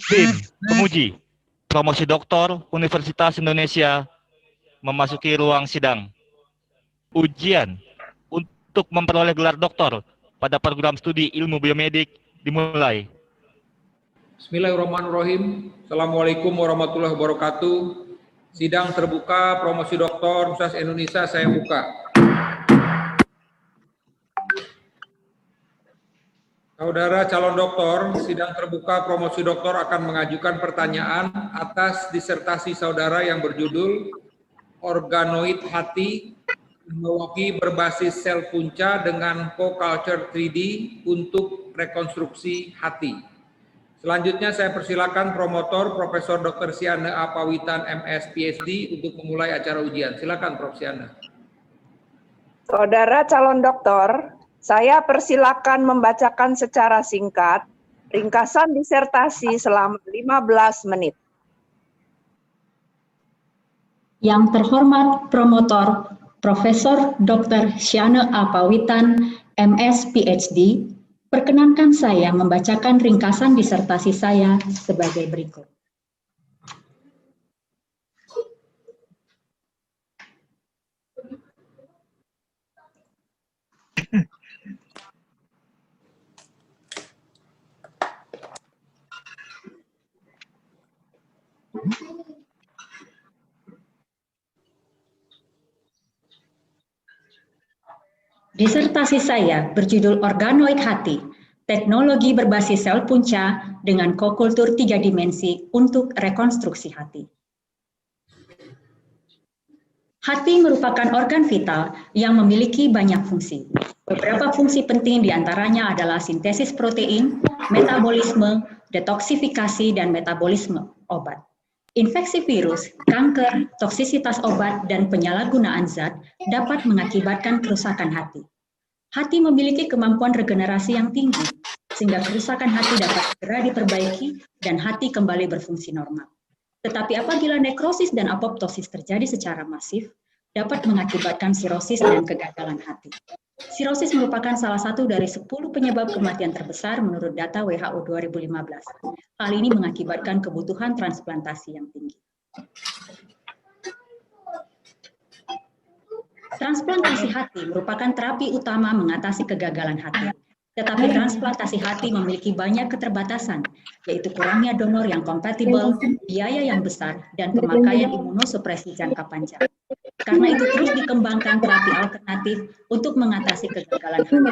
Tim penguji promosi doktor Universitas Indonesia memasuki ruang sidang. Ujian untuk memperoleh gelar doktor pada program studi ilmu biomedik dimulai. Bismillahirrahmanirrahim. Assalamualaikum warahmatullahi wabarakatuh. Sidang terbuka promosi doktor Universitas Indonesia saya buka. Saudara calon doktor, sidang terbuka promosi doktor akan mengajukan pertanyaan atas disertasi saudara yang berjudul Organoid Hati, Teknologi Berbasis Sel Punca dengan Co-Culture 3D untuk Rekonstruksi Hati. Selanjutnya saya persilakan promotor Profesor Dr. Siana Apawitan MS PhD untuk memulai acara ujian. Silakan Prof. Siana. Saudara calon doktor, saya persilakan membacakan secara singkat ringkasan disertasi selama 15 menit. Yang terhormat promotor Profesor Dr. Siana Apawitan MS PhD, perkenankan saya membacakan ringkasan disertasi saya sebagai berikut. Disertasi saya berjudul Organoid Hati, Teknologi Berbasis Sel Punca dengan Co-Kultur 3 Dimensi untuk Rekonstruksi Hati. Hati merupakan organ vital yang memiliki banyak fungsi. Beberapa fungsi penting diantaranya adalah sintesis protein, metabolisme, detoksifikasi, dan metabolisme obat. Infeksi virus, kanker, toksisitas obat, dan penyalahgunaan zat dapat mengakibatkan kerusakan hati. Hati memiliki kemampuan regenerasi yang tinggi, sehingga kerusakan hati dapat segera diperbaiki dan hati kembali berfungsi normal. Tetapi apabila nekrosis dan apoptosis terjadi secara masif, dapat mengakibatkan sirosis dan kegagalan hati. Sirosis merupakan salah satu dari 10 penyebab kematian terbesar menurut data WHO 2015. Hal ini mengakibatkan kebutuhan transplantasi yang tinggi. Transplantasi hati merupakan terapi utama mengatasi kegagalan hati. Tetapi transplantasi hati memiliki banyak keterbatasan, yaitu kurangnya donor yang kompatibel, biaya yang besar, dan pemakaian imunosupresi jangka panjang. Karena itu terus dikembangkan terapi alternatif untuk mengatasi kegagalan hati,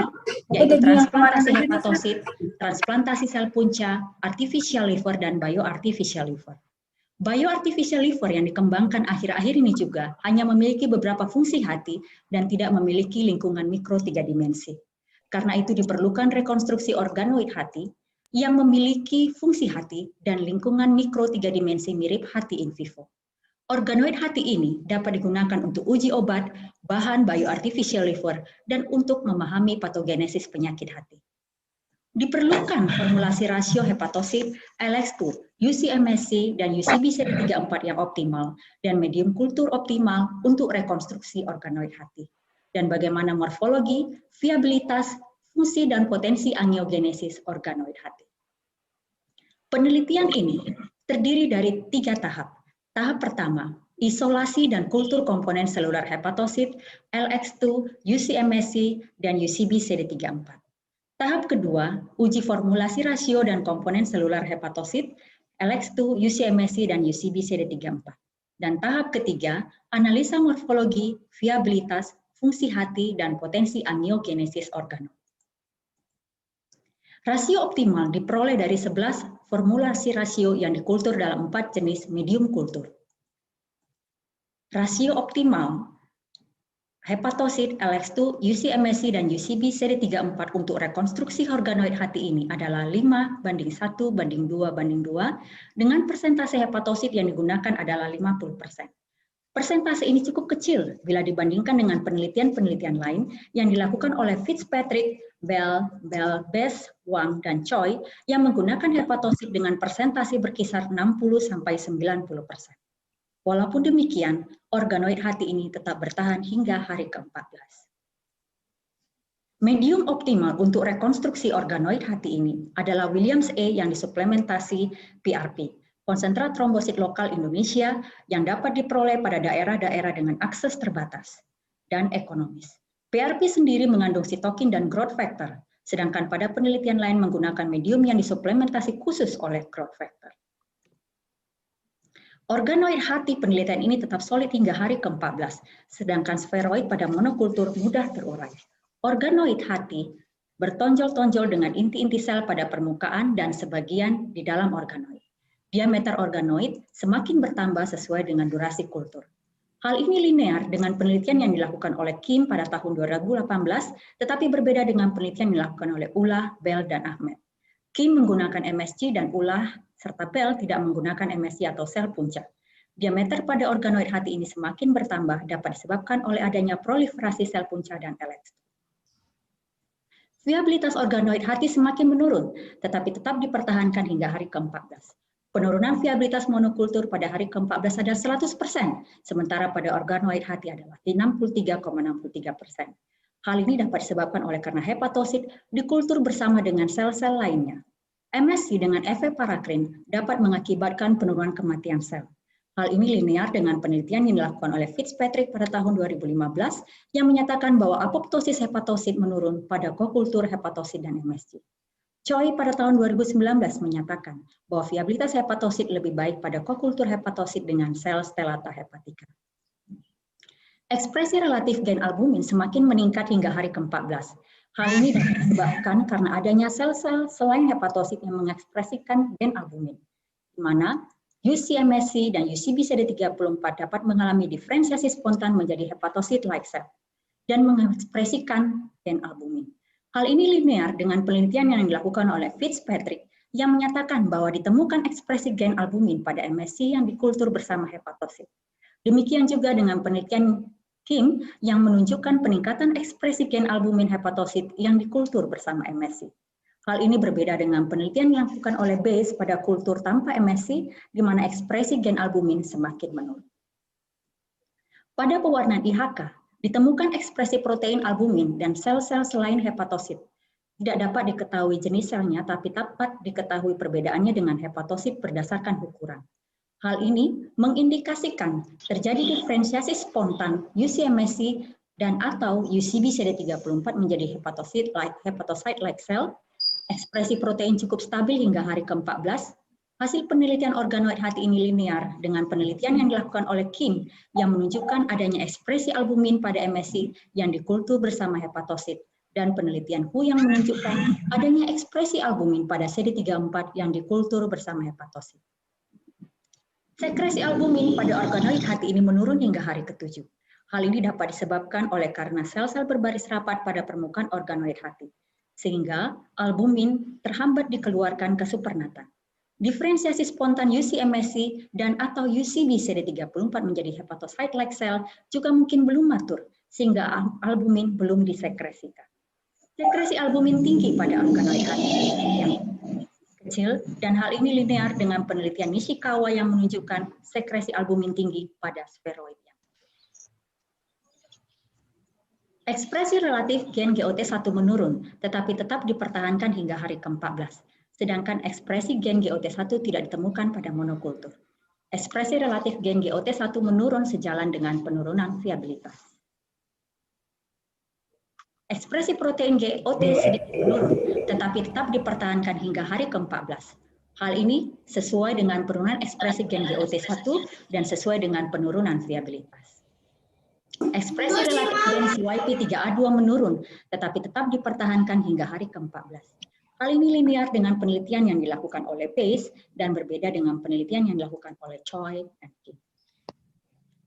yaitu transplantasi hepatosit, transplantasi sel punca, artificial liver, dan bioartificial liver. Bioartificial liver yang dikembangkan akhir-akhir ini juga hanya memiliki beberapa fungsi hati dan tidak memiliki lingkungan mikro 3 dimensi. Karena itu diperlukan rekonstruksi organoid hati yang memiliki fungsi hati dan lingkungan mikro 3 dimensi mirip hati in vivo. Organoid hati ini dapat digunakan untuk uji obat, bahan bioartificial liver, dan untuk memahami patogenesis penyakit hati. Diperlukan formulasi rasio hepatosit, LX2, UC-MSC, dan UCB-CD34 yang optimal, dan medium kultur optimal untuk rekonstruksi organoid hati. Dan bagaimana morfologi, viabilitas, fungsi, dan potensi angiogenesis organoid hati. Penelitian ini terdiri dari 3 tahap. Tahap pertama, isolasi dan kultur komponen seluler hepatosit, LX2, UC-MSC, dan UCB-CD34. Tahap kedua, uji formulasi rasio dan komponen seluler hepatosit, LX2, UC-MSC, dan UCB-CD34. Dan tahap ketiga, analisa morfologi, viabilitas, fungsi hati, dan potensi angiogenesis organoid. Rasio optimal diperoleh dari 11 formulasi rasio yang dikultur dalam 4 jenis medium kultur. Rasio optimal hepatosit, LX2, UC-MSC, dan UCB-CD34 untuk rekonstruksi organoid hati ini adalah 5:1:2:2 dengan persentase hepatosit yang digunakan adalah 50%. Persentase ini cukup kecil bila dibandingkan dengan penelitian-penelitian lain yang dilakukan oleh Fitzpatrick, Bell, Bess, Wang, dan Choi yang menggunakan hepatosit dengan persentase berkisar 60–90%. Walaupun demikian, organoid hati ini tetap bertahan hingga hari ke-14. Medium optimal untuk rekonstruksi organoid hati ini adalah Williams A yang disuplementasi PRP, konsentrat trombosit lokal Indonesia yang dapat diperoleh pada daerah-daerah dengan akses terbatas dan ekonomis. PRP sendiri mengandung sitokin dan growth factor, sedangkan pada penelitian lain menggunakan medium yang disuplementasi khusus oleh growth factor. Organoid hati penelitian ini tetap solid hingga hari ke-14, sedangkan sferoid pada monokultur mudah terurai. Organoid hati bertonjol-tonjol dengan inti-inti sel pada permukaan dan sebagian di dalam organoid. Diameter organoid semakin bertambah sesuai dengan durasi kultur. Hal ini linear dengan penelitian yang dilakukan oleh Kim pada tahun 2018, tetapi berbeda dengan penelitian yang dilakukan oleh Ulah, Bell, dan Ahmed. Kim menggunakan MSG dan Ulah serta Bell tidak menggunakan MSG atau sel puncak. Diameter pada organoid hati ini semakin bertambah dapat disebabkan oleh adanya proliferasi sel puncak dan LX. Viabilitas organoid hati semakin menurun, tetapi tetap dipertahankan hingga hari ke-14. Penurunan viabilitas monokultur pada hari ke-14 adalah 100%, sementara pada organoid hati adalah 63,63%. Hal ini dapat disebabkan oleh karena hepatosit dikultur bersama dengan sel-sel lainnya. MSC dengan evaparakrin dapat mengakibatkan penurunan kematian sel. Hal ini linear dengan penelitian yang dilakukan oleh Fitzpatrick pada tahun 2015 yang menyatakan bahwa apoptosis hepatosit menurun pada kokultur hepatosit dan MSG. Choi pada tahun 2019 menyatakan bahwa viabilitas hepatosit lebih baik pada kokultur hepatosit dengan sel stellata hepatica. Ekspresi relatif gen albumin semakin meningkat hingga hari ke-14. Hal ini dapat disebabkan karena adanya sel-sel selain hepatosit yang mengekspresikan gen albumin, di mana UC-MSC dan UCB-CD34 dapat mengalami diferensiasi spontan menjadi hepatosit-like cell dan mengekspresikan gen albumin. Hal ini linear dengan penelitian yang dilakukan oleh Fitzpatrick yang menyatakan bahwa ditemukan ekspresi gen albumin pada MSC yang dikultur bersama hepatosit. Demikian juga dengan penelitian Kim yang menunjukkan peningkatan ekspresi gen albumin hepatosit yang dikultur bersama MSC. Hal ini berbeda dengan penelitian yang dilakukan oleh Bayes pada kultur tanpa MSC, di mana ekspresi gen albumin semakin menurun. Pada pewarnaan IHK, ditemukan ekspresi protein albumin dan sel-sel selain hepatosit. Tidak dapat diketahui jenis selnya, tapi dapat diketahui perbedaannya dengan hepatosit berdasarkan ukuran. Hal ini mengindikasikan terjadi diferensiasi spontan UC-MSC dan atau UCB-CD34 menjadi hepatocyte-like cell. Ekspresi protein cukup stabil hingga hari ke-14. Hasil penelitian organoid hati ini linear dengan penelitian yang dilakukan oleh Kim yang menunjukkan adanya ekspresi albumin pada MSC yang dikultur bersama hepatosit dan penelitian Hu yang menunjukkan adanya ekspresi albumin pada CD34 yang dikultur bersama hepatosit. Sekresi albumin pada organoid hati ini menurun hingga hari ke-7. Hal ini dapat disebabkan oleh karena sel-sel berbaris rapat pada permukaan organoid hati, sehingga albumin terhambat dikeluarkan ke supernatan. Diferensiasi spontan UC-MSC dan atau UCB-CD34 menjadi hepatocyte-like cell juga mungkin belum matur, sehingga albumin belum disekresikan. Sekresi albumin tinggi pada organoid hati yang kecil, dan hal ini linear dengan penelitian Nishikawa yang menunjukkan sekresi albumin tinggi pada sferoid. Ekspresi relatif gen GOT1 menurun, tetapi tetap dipertahankan hingga hari ke-14. Sedangkan ekspresi gen GOT1 tidak ditemukan pada monokultur. Ekspresi relatif gen GOT1 menurun sejalan dengan penurunan viabilitas. Ekspresi protein GOT sedikit menurun, tetapi tetap dipertahankan hingga hari ke-14. Hal ini sesuai dengan penurunan ekspresi gen GOT1 dan sesuai dengan penurunan viabilitas. Ekspresi relatif gen CYP3A2 menurun, tetapi tetap dipertahankan hingga hari ke-14. Hal ini linear dengan penelitian yang dilakukan oleh Pace dan berbeda dengan penelitian yang dilakukan oleh Choi dan Kim.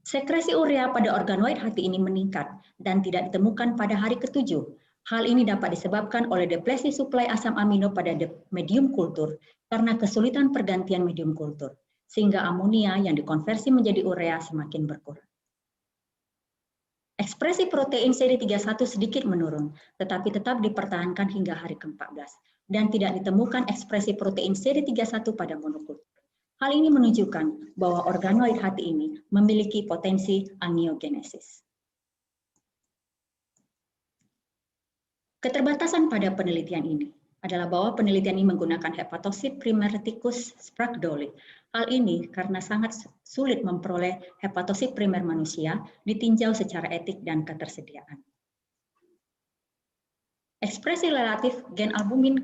Sekresi urea pada organoid hati ini meningkat dan tidak ditemukan pada hari ke-7. Hal ini dapat disebabkan oleh deplesi suplai asam amino pada medium kultur karena kesulitan pergantian medium kultur, sehingga amonia yang dikonversi menjadi urea semakin berkurang. Ekspresi protein CD31 sedikit menurun, tetapi tetap dipertahankan hingga hari ke-14, dan tidak ditemukan ekspresi protein CD31 pada monokultur. Hal ini menunjukkan bahwa organoid hati ini memiliki potensi angiogenesis. Keterbatasan pada penelitian ini adalah bahwa penelitian ini menggunakan hepatosit primer tikus Sprague-Dawley. Hal ini karena sangat sulit memperoleh hepatosit primer manusia ditinjau secara etik dan ketersediaan. Ekspresi relatif gen albumin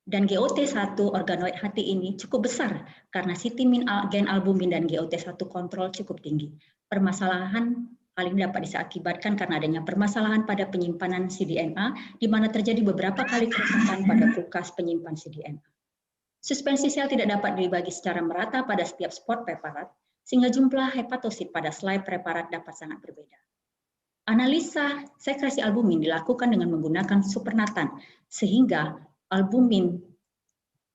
dan GOT1 organoid hati ini cukup besar karena sitimin gen albumin dan GOT1 kontrol cukup tinggi. Permasalahan hal ini dapat diakibatkan karena adanya permasalahan pada penyimpanan cDNA, di mana terjadi beberapa kali kerusakan pada kulkas penyimpan cDNA. Suspensi sel tidak dapat dibagi secara merata pada setiap spot preparat, sehingga jumlah hepatosit pada slide preparat dapat sangat berbeda. Analisa sekresi albumin dilakukan dengan menggunakan supernatan, sehingga albumin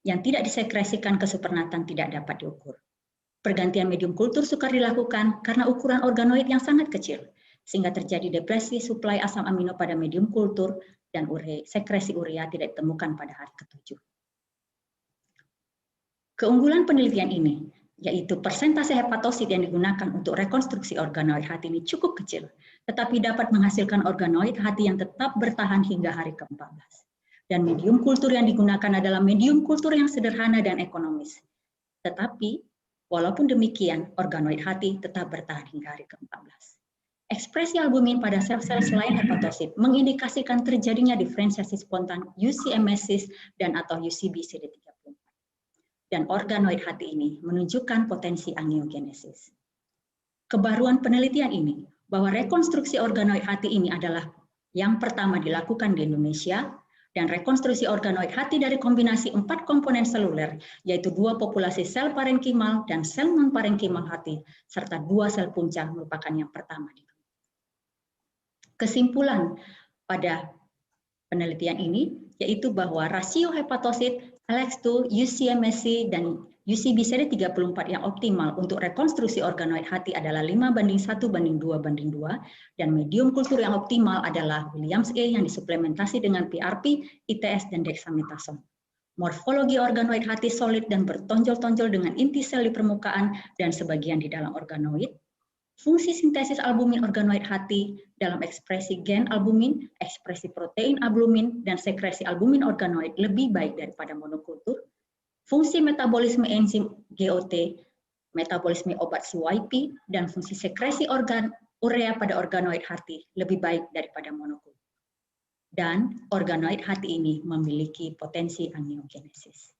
yang tidak disekresikan ke supernatan tidak dapat diukur. Pergantian medium kultur sukar dilakukan karena ukuran organoid yang sangat kecil, sehingga terjadi depresi suplai asam amino pada medium kultur dan sekresi urea tidak ditemukan pada hari ke-7. Keunggulan penelitian ini, yaitu persentase hepatosit yang digunakan untuk rekonstruksi organoid hati ini cukup kecil, tetapi dapat menghasilkan organoid hati yang tetap bertahan hingga hari ke-14. Dan medium kultur yang digunakan adalah medium kultur yang sederhana dan ekonomis. Tetapi, walaupun demikian, organoid hati tetap bertahan hingga hari ke-14. Ekspresi albumin pada sel-sel selain hepatosit mengindikasikan terjadinya diferensiasi spontan UC-emesis dan atau UCB CD34. Dan organoid hati ini menunjukkan potensi angiogenesis. Kebaruan penelitian ini bahwa rekonstruksi organoid hati ini adalah yang pertama dilakukan di Indonesia, dan rekonstruksi organoid hati dari kombinasi 4 komponen seluler, yaitu 2 populasi sel parenkimal dan sel non-parenkimal hati, serta 2 sel punca merupakan yang pertama. Kesimpulan pada penelitian ini, yaitu bahwa rasio hepatosit LX2, UC-MSC, dan UCB-CD34 yang optimal untuk rekonstruksi organoid hati adalah 5:1:2:2, dan medium kultur yang optimal adalah Williams A yang disuplementasi dengan PRP, ITS, dan dexamethasone. Morfologi organoid hati solid dan bertonjol-tonjol dengan inti sel di permukaan dan sebagian di dalam organoid. Fungsi sintesis albumin organoid hati dalam ekspresi gen albumin, ekspresi protein albumin, dan sekresi albumin organoid lebih baik daripada monokultur. Fungsi metabolisme enzim GOT, metabolisme obat CYP, dan fungsi sekresi urea pada organoid hati lebih baik daripada monokultur. Dan organoid hati ini memiliki potensi angiogenesis.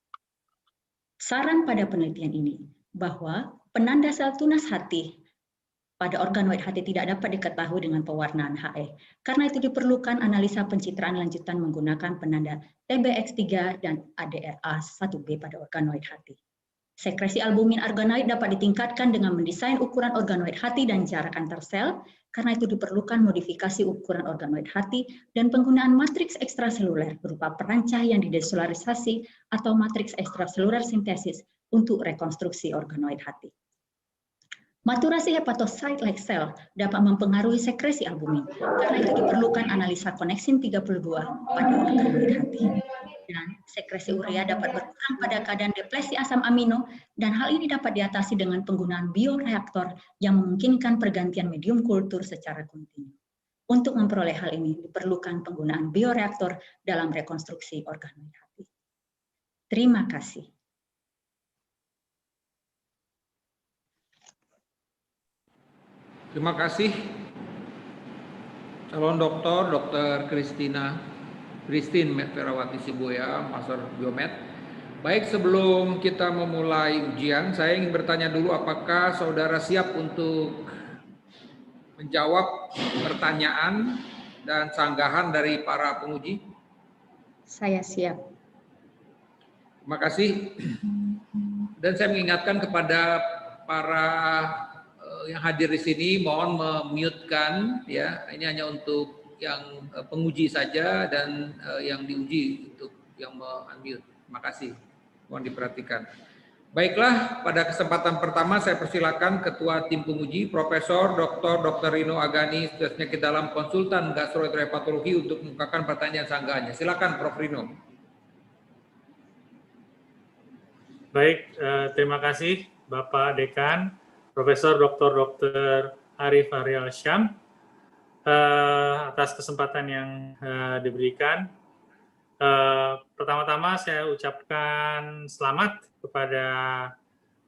Saran pada penelitian ini bahwa penanda sel tunas hati pada organoid hati tidak dapat diketahui dengan pewarnaan HE. Karena itu diperlukan analisa pencitraan lanjutan menggunakan penanda TBX3 dan ADRA1B pada organoid hati. Sekresi albumin organoid dapat ditingkatkan dengan mendesain ukuran organoid hati dan jarak antar sel. Karena itu diperlukan modifikasi ukuran organoid hati dan penggunaan matriks ekstraseluler berupa perancah yang didesolarisasi atau matriks ekstraseluler sintesis untuk rekonstruksi organoid hati. Maturasi hepatocyte-like cell dapat mempengaruhi sekresi albumin, karena itu diperlukan analisa koneksin 32 pada organoid hati. Dan sekresi urea dapat berkurang pada keadaan depresi asam amino, dan hal ini dapat diatasi dengan penggunaan bioreaktor yang memungkinkan pergantian medium kultur secara kontinu. Untuk memperoleh hal ini diperlukan penggunaan bioreaktor dalam rekonstruksi organoid hati. Terima kasih. Terima kasih calon doktor, Dr. Christine Ferawati Siboya, Master Biomed. Baik, sebelum kita memulai ujian, saya ingin bertanya dulu apakah saudara siap untuk menjawab pertanyaan dan sanggahan dari para penguji? Saya siap. Terima kasih. Dan saya mengingatkan kepada para yang hadir di sini, mohon memute-kan ya, ini hanya untuk yang penguji saja dan yang diuji untuk yang unmute. Terima kasih, mohon diperhatikan. Baiklah, pada kesempatan pertama saya persilakan Ketua Tim Penguji, Profesor Dr. Rino Agani, penyakit dalam konsultan gastroenteropatologi untuk membukakan pertanyaan sanggahannya. Silakan Prof. Rino. Baik, terima kasih Bapak Dekan, Profesor Dr. Arif Ariel Syam. atas kesempatan yang diberikan. Pertama-tama saya ucapkan selamat kepada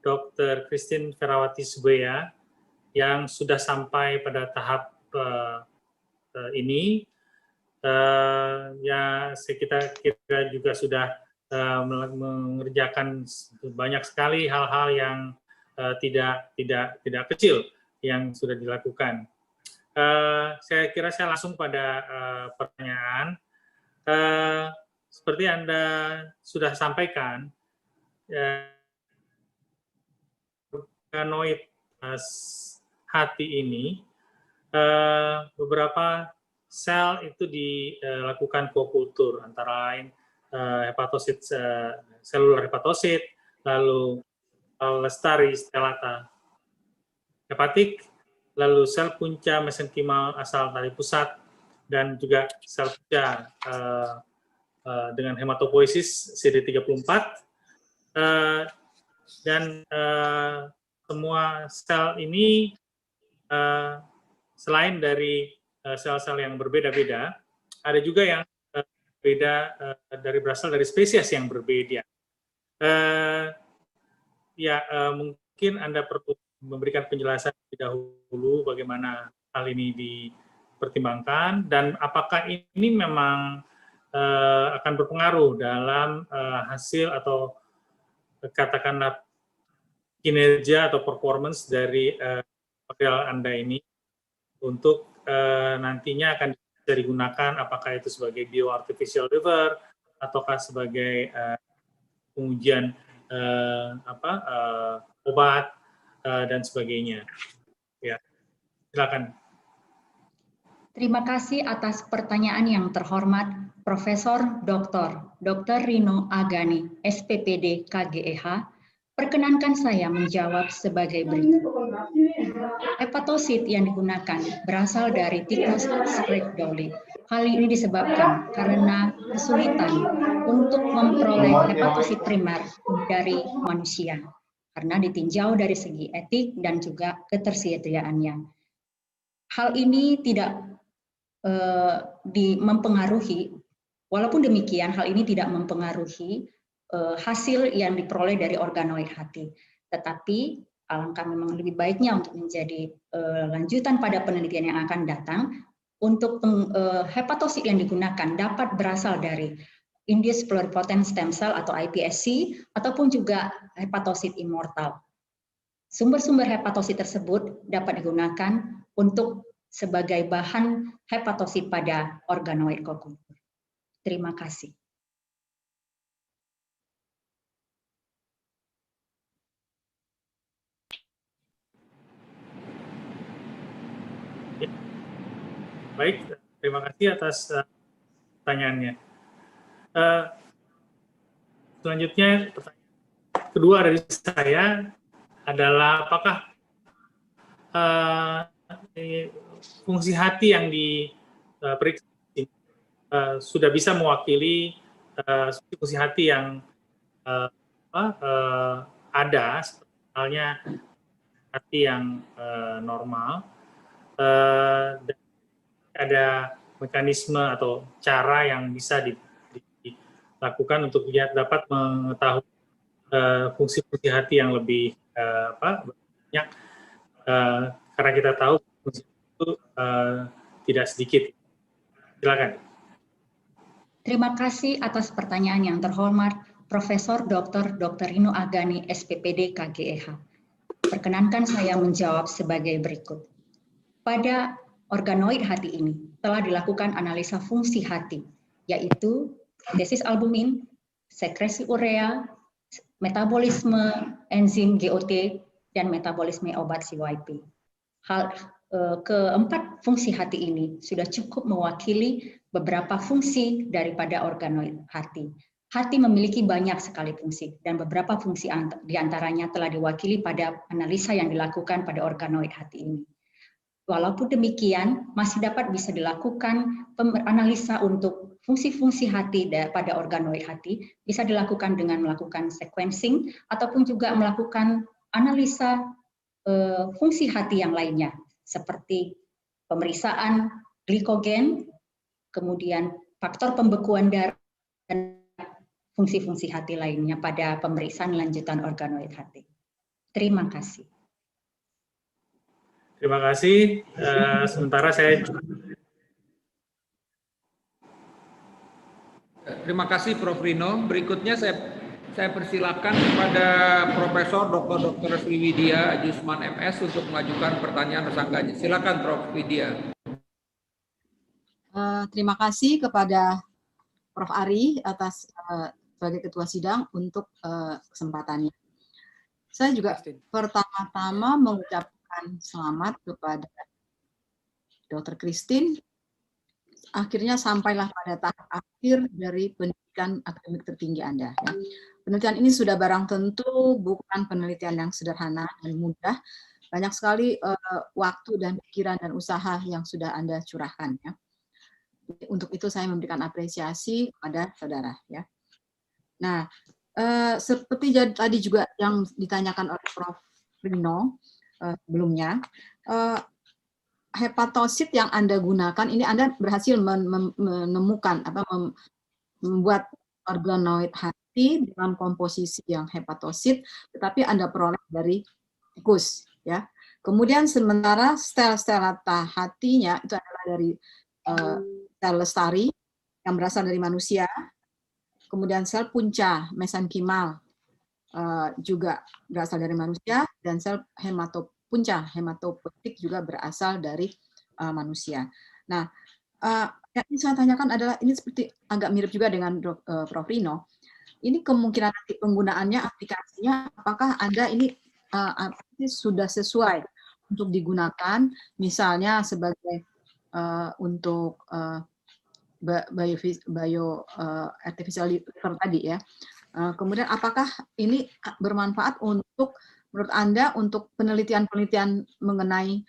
Dr. Christine Ferawati Subaya yang sudah sampai pada tahap ini. Ya, kita kira juga sudah mengerjakan banyak sekali hal-hal yang tidak kecil yang sudah dilakukan. Saya kira saya langsung pada pertanyaan. Seperti Anda sudah sampaikan, organoid hati ini beberapa sel itu dilakukan kokultur, antara lain hepatosit, selular hepatosit, lalu lestari stellata hepatik, lalu sel punca mesenkimal asal tali pusat, dan juga sel punca dengan hematopoiesis CD34, dan semua sel ini selain dari sel-sel yang berbeda-beda, ada juga yang beda berasal dari spesies yang berbeda. Mungkin Anda perlu memberikan penjelasan lebih dahulu bagaimana hal ini dipertimbangkan dan apakah ini memang akan berpengaruh dalam hasil atau katakanlah kinerja atau performance dari model Anda ini untuk nantinya akan bisa digunakan, apakah itu sebagai bioartificial liver ataukah sebagai pengujian obat dan sebagainya. Ya, silakan. Terima kasih atas pertanyaan yang terhormat Profesor Dr. Rino Agani, SPPD KGEH. Perkenankan saya menjawab sebagai berikut. Hepatosit yang digunakan berasal dari tikus Sprague-Dawley. Hal ini disebabkan karena kesulitan untuk memperoleh hepatosit primer dari manusia, karena ditinjau dari segi etik dan juga ketersediaannya. Hal ini tidak mempengaruhi, walaupun demikian hal ini tidak mempengaruhi hasil yang diperoleh dari organoid hati. Tetapi alangkah memang lebih baiknya untuk menjadi lanjutan pada penelitian yang akan datang, untuk hepatosit yang digunakan dapat berasal dari induced pluripotent stem cell atau iPSC ataupun juga hepatosit immortal. Sumber-sumber hepatosit tersebut dapat digunakan untuk sebagai bahan hepatosit pada organoid kokultur. Terima kasih. Baik, terima kasih atas pertanyaannya. Selanjutnya, pertanyaan kedua dari saya adalah apakah fungsi hati yang diperiksa sudah bisa mewakili fungsi hati yang ada, misalnya hati yang normal, dan ada mekanisme atau cara yang bisa dilakukan untuk dapat mengetahui fungsi-fungsi hati yang lebih banyak, karena kita tahu fungsi itu tidak sedikit. Silakan. Terima kasih atas pertanyaan yang terhormat Profesor Dr. Rino Agani, SPPD KGEH. Perkenankan saya menjawab sebagai berikut. Pada organoid hati ini telah dilakukan analisa fungsi hati, yaitu sintesis albumin, sekresi urea, metabolisme enzim GOT, dan metabolisme obat CYP. Keempat fungsi hati ini sudah cukup mewakili beberapa fungsi daripada organoid hati. Hati memiliki banyak sekali fungsi, dan beberapa fungsi diantaranya telah diwakili pada analisa yang dilakukan pada organoid hati ini. Walaupun demikian, masih dapat bisa dilakukan analisa untuk fungsi-fungsi hati pada organoid hati, bisa dilakukan dengan melakukan sequencing, ataupun juga melakukan analisa fungsi hati yang lainnya, seperti pemeriksaan glikogen, kemudian faktor pembekuan darah, dan fungsi-fungsi hati lainnya pada pemeriksaan lanjutan organoid hati. Terima kasih. Terima kasih. Sementara saya Terima kasih Prof. Rino. Berikutnya saya persilakan kepada Profesor Dr. Sriwidya Ajusman MS untuk mengajukan pertanyaan resangganya. Silakan Prof. Widya. Terima kasih kepada Prof. Ari atas sebagai Ketua Sidang untuk kesempatannya. Saya juga pertama-tama mengucapkan selamat kepada Dr. Christine. Akhirnya sampailah pada tahap akhir dari pendidikan akademik tertinggi Anda. Ya. Penelitian ini sudah barang tentu bukan penelitian yang sederhana dan mudah. Banyak sekali waktu dan pikiran dan usaha yang sudah Anda curahkan. Ya. Untuk itu saya memberikan apresiasi kepada saudara. Ya. Nah, seperti tadi juga yang ditanyakan oleh Prof. Rino sebelumnya, hepatosit yang Anda gunakan, ini Anda berhasil menemukan, membuat organoid hati dengan komposisi yang hepatosit, tetapi Anda peroleh dari tikus. Ya. Kemudian sementara sel-sel hatinya itu adalah dari sel lestari yang berasal dari manusia, kemudian sel punca mesenkimal juga berasal dari manusia, dan sel punca hematopoietik juga berasal dari manusia. Nah, yang ingin saya tanyakan adalah, ini seperti agak mirip juga dengan Prof. Rino, ini kemungkinan nanti penggunaannya, aplikasinya, apakah Anda ini sudah sesuai untuk digunakan, misalnya sebagai untuk artificial liver tadi ya. Kemudian apakah ini bermanfaat untuk, menurut Anda, untuk penelitian-penelitian mengenai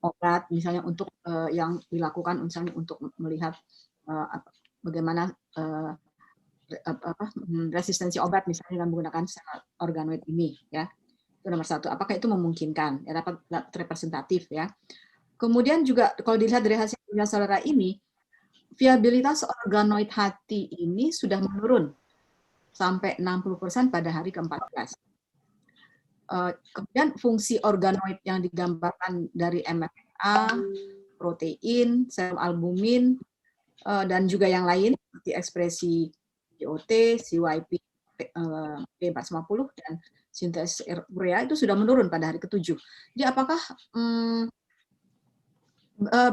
obat, misalnya untuk yang dilakukan misalnya untuk melihat bagaimana resistensi obat misalnya dengan menggunakan sel organoid ini ya. Itu nomor satu. Apakah itu memungkinkan? Ya, dapat representatif ya. Kemudian juga kalau dilihat dari hasil penelitian saudara ini, viabilitas organoid hati ini sudah menurun sampai 60% pada hari ke-14. Kemudian fungsi organoid yang digambarkan dari MRNA, protein, serum albumin, dan juga yang lain seperti ekspresi GOT, CYP, P450, dan sintesis urea itu sudah menurun pada hari ke-7. Jadi apakah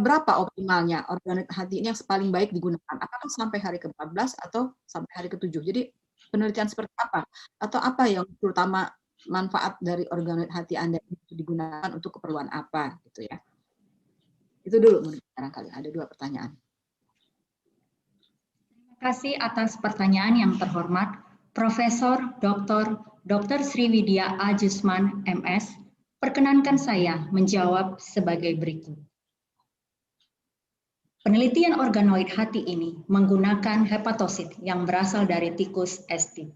berapa optimalnya organoid hati ini yang paling baik digunakan? Apakah sampai hari ke-14 atau sampai hari ke-7? Jadi penelitian seperti apa? Atau apa yang terutama manfaat dari organoid hati Anda itu digunakan untuk keperluan apa gitu ya? Itu dulu barangkali ada 2 pertanyaan. Terima kasih atas pertanyaan yang terhormat Profesor Dr. Sriwidya Ajusman MS. Perkenankan saya menjawab sebagai berikut. Penelitian organoid hati ini menggunakan hepatosit yang berasal dari tikus ST.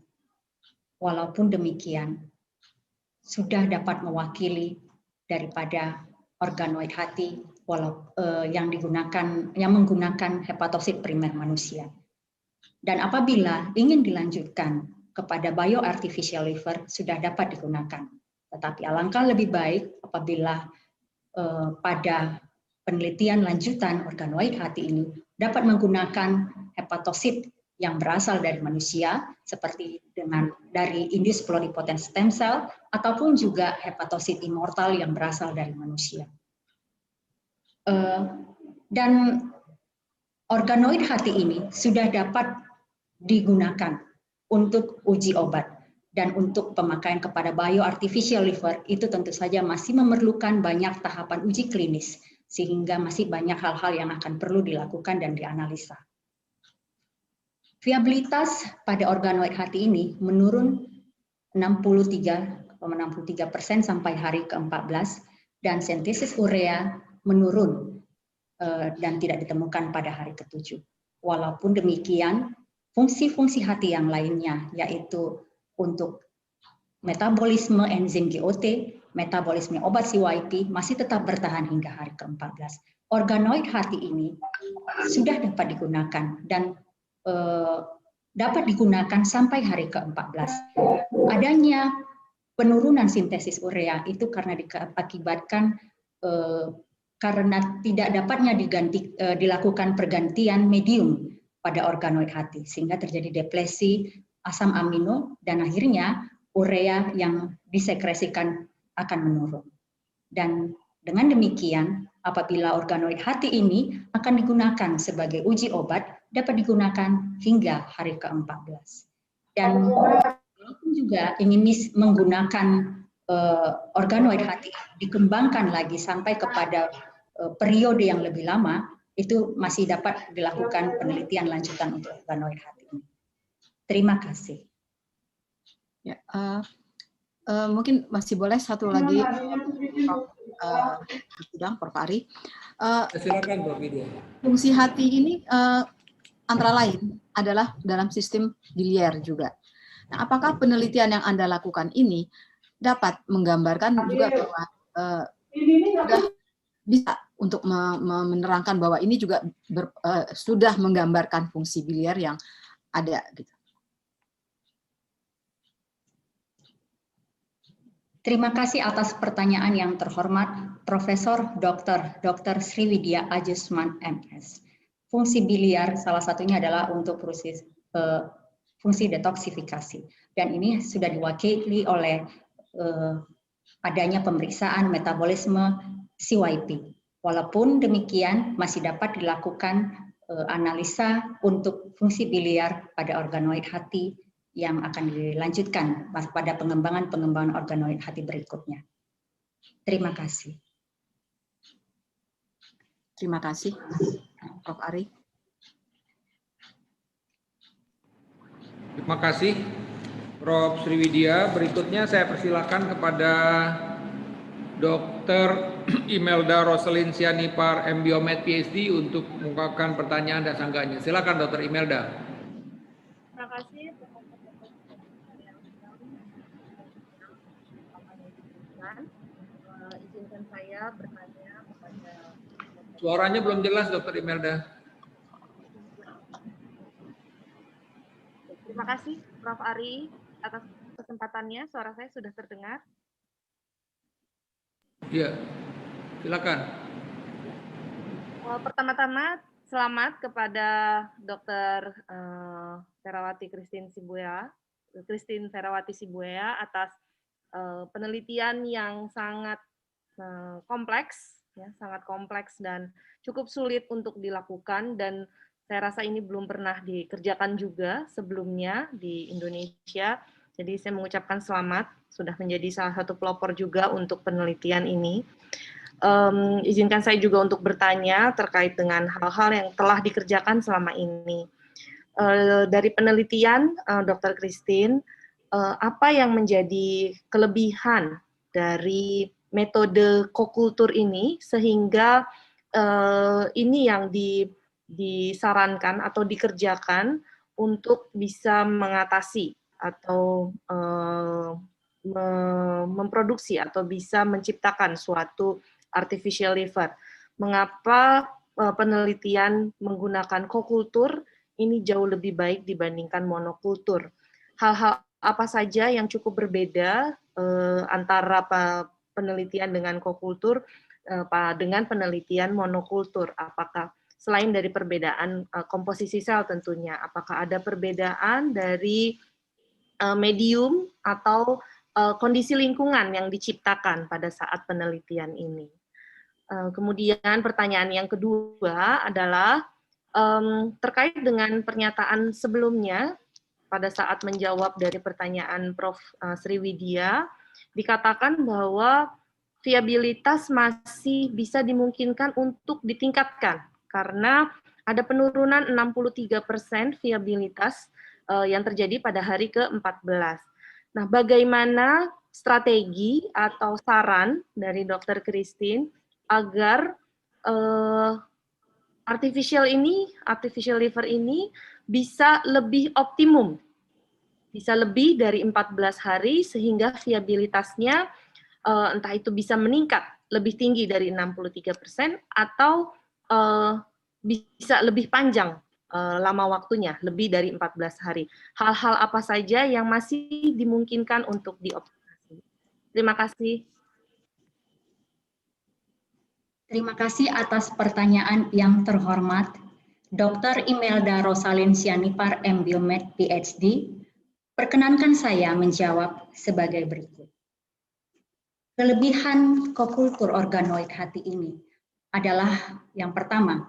Walaupun demikian, sudah dapat mewakili daripada organoid hati yang menggunakan hepatosit primer manusia. Dan apabila ingin dilanjutkan kepada bioartificial liver, sudah dapat digunakan. Tetapi alangkah lebih baik apabila pada penelitian lanjutan organoid hati ini dapat menggunakan hepatosit yang berasal dari manusia seperti dari indus pluripotent stem cell ataupun juga hepatosit immortal yang berasal dari manusia. Dan organoid hati ini sudah dapat digunakan untuk uji obat, dan untuk pemakaian kepada bioartificial liver itu tentu saja masih memerlukan banyak tahapan uji klinis, sehingga masih banyak hal-hal yang akan perlu dilakukan dan dianalisa. Viabilitas pada organoid hati ini menurun 63,63% sampai hari ke-14, dan sintesis urea menurun dan tidak ditemukan pada hari ke-7. Walaupun demikian, fungsi-fungsi hati yang lainnya, yaitu untuk metabolisme enzim GOT, metabolisme obat CYP masih tetap bertahan hingga hari ke-14. organoid hati ini sudah dapat digunakan dan dapat digunakan sampai hari ke-14. Adanya penurunan sintesis urea itu karena diakibatkan karena tidak dapatnya dilakukan pergantian medium pada organoid hati, sehingga terjadi depresi asam amino dan akhirnya urea yang disekresikan akan menurun. Dan dengan demikian, apabila organoid hati ini akan digunakan sebagai uji obat, dapat digunakan hingga hari ke-14. Dan walaupun juga ingin menggunakan organoid hati, dikembangkan lagi sampai kepada periode yang lebih lama, itu masih dapat dilakukan penelitian lanjutan untuk organoid hati ini. Terima kasih. Ya, mungkin masih boleh satu lagi, Prof. Ari. Silakan, Prof. Widya. Fungsi hati ini antara lain adalah dalam sistem biliar juga. Nah, apakah penelitian yang Anda lakukan ini dapat menggambarkan juga bahwa sudah bisa untuk menerangkan bahwa ini juga sudah menggambarkan fungsi biliar yang ada gitu. Terima kasih atas pertanyaan yang terhormat Profesor Dr. Sriwidya Ajusman MS. Fungsi biliar salah satunya adalah untuk fungsi detoksifikasi, dan ini sudah diwakili oleh adanya pemeriksaan metabolisme CYP. Walaupun demikian masih dapat dilakukan analisa untuk fungsi biliar pada organoid hati yang akan dilanjutkan pada pengembangan organoid hati berikutnya. Terima kasih. Terima kasih, Prof. Ari. Terima kasih, Prof. Sriwidya. Berikutnya saya persilakan kepada Dr. Imelda Roselyn Sianipar, MBiomed PhD, untuk mengungkapkan pertanyaan dan sanggahnya. Silakan, Dr. Imelda. Terima kasih. Izinkan saya bertanya kepada... Suaranya belum jelas, Dr. Imelda. Terima kasih, Prof. Ari, atas kesempatannya. Suara saya sudah terdengar. Iya, silakan. Pertama-tama, selamat kepada Dr. Ferawati Christine Ferawati Sibuya atas penelitian yang sangat kompleks, ya, sangat kompleks dan cukup sulit untuk dilakukan, dan saya rasa ini belum pernah dikerjakan juga sebelumnya di Indonesia. Jadi saya mengucapkan selamat, sudah menjadi salah satu pelopor juga untuk penelitian ini. Izinkan saya juga untuk bertanya terkait dengan hal-hal yang telah dikerjakan selama ini. Dari penelitian Dr. Christine, apa yang menjadi kelebihan dari metode kokultur ini sehingga ini yang disarankan atau dikerjakan untuk bisa mengatasi atau memproduksi atau bisa menciptakan suatu artificial liver. Mengapa penelitian menggunakan kokultur ini jauh lebih baik dibandingkan monokultur? Hal-hal apa saja yang cukup berbeda antara penelitian dengan kokultur dengan penelitian monokultur? Apakah selain dari perbedaan komposisi sel tentunya, apakah ada perbedaan dari medium atau kondisi lingkungan yang diciptakan pada saat penelitian ini? Kemudian pertanyaan yang kedua adalah terkait dengan pernyataan sebelumnya pada saat menjawab dari pertanyaan Prof. Sriwidya, dikatakan bahwa viabilitas masih bisa dimungkinkan untuk ditingkatkan karena ada penurunan 63% viabilitas yang terjadi pada hari ke-14. Nah, bagaimana strategi atau saran dari Dr. Christine agar artificial liver ini bisa lebih optimum, bisa lebih dari 14 hari sehingga viabilitasnya entah itu bisa meningkat lebih tinggi dari 63% atau bisa lebih panjang lama waktunya, lebih dari 14 hari. Hal-hal apa saja yang masih dimungkinkan untuk diobservasi? Terima kasih. Terima kasih atas pertanyaan yang terhormat. Dr. Imelda Rosalin Sianipar, M.Biomed, PhD. Perkenankan saya menjawab sebagai berikut. Kelebihan kokultur organoid hati ini adalah yang pertama,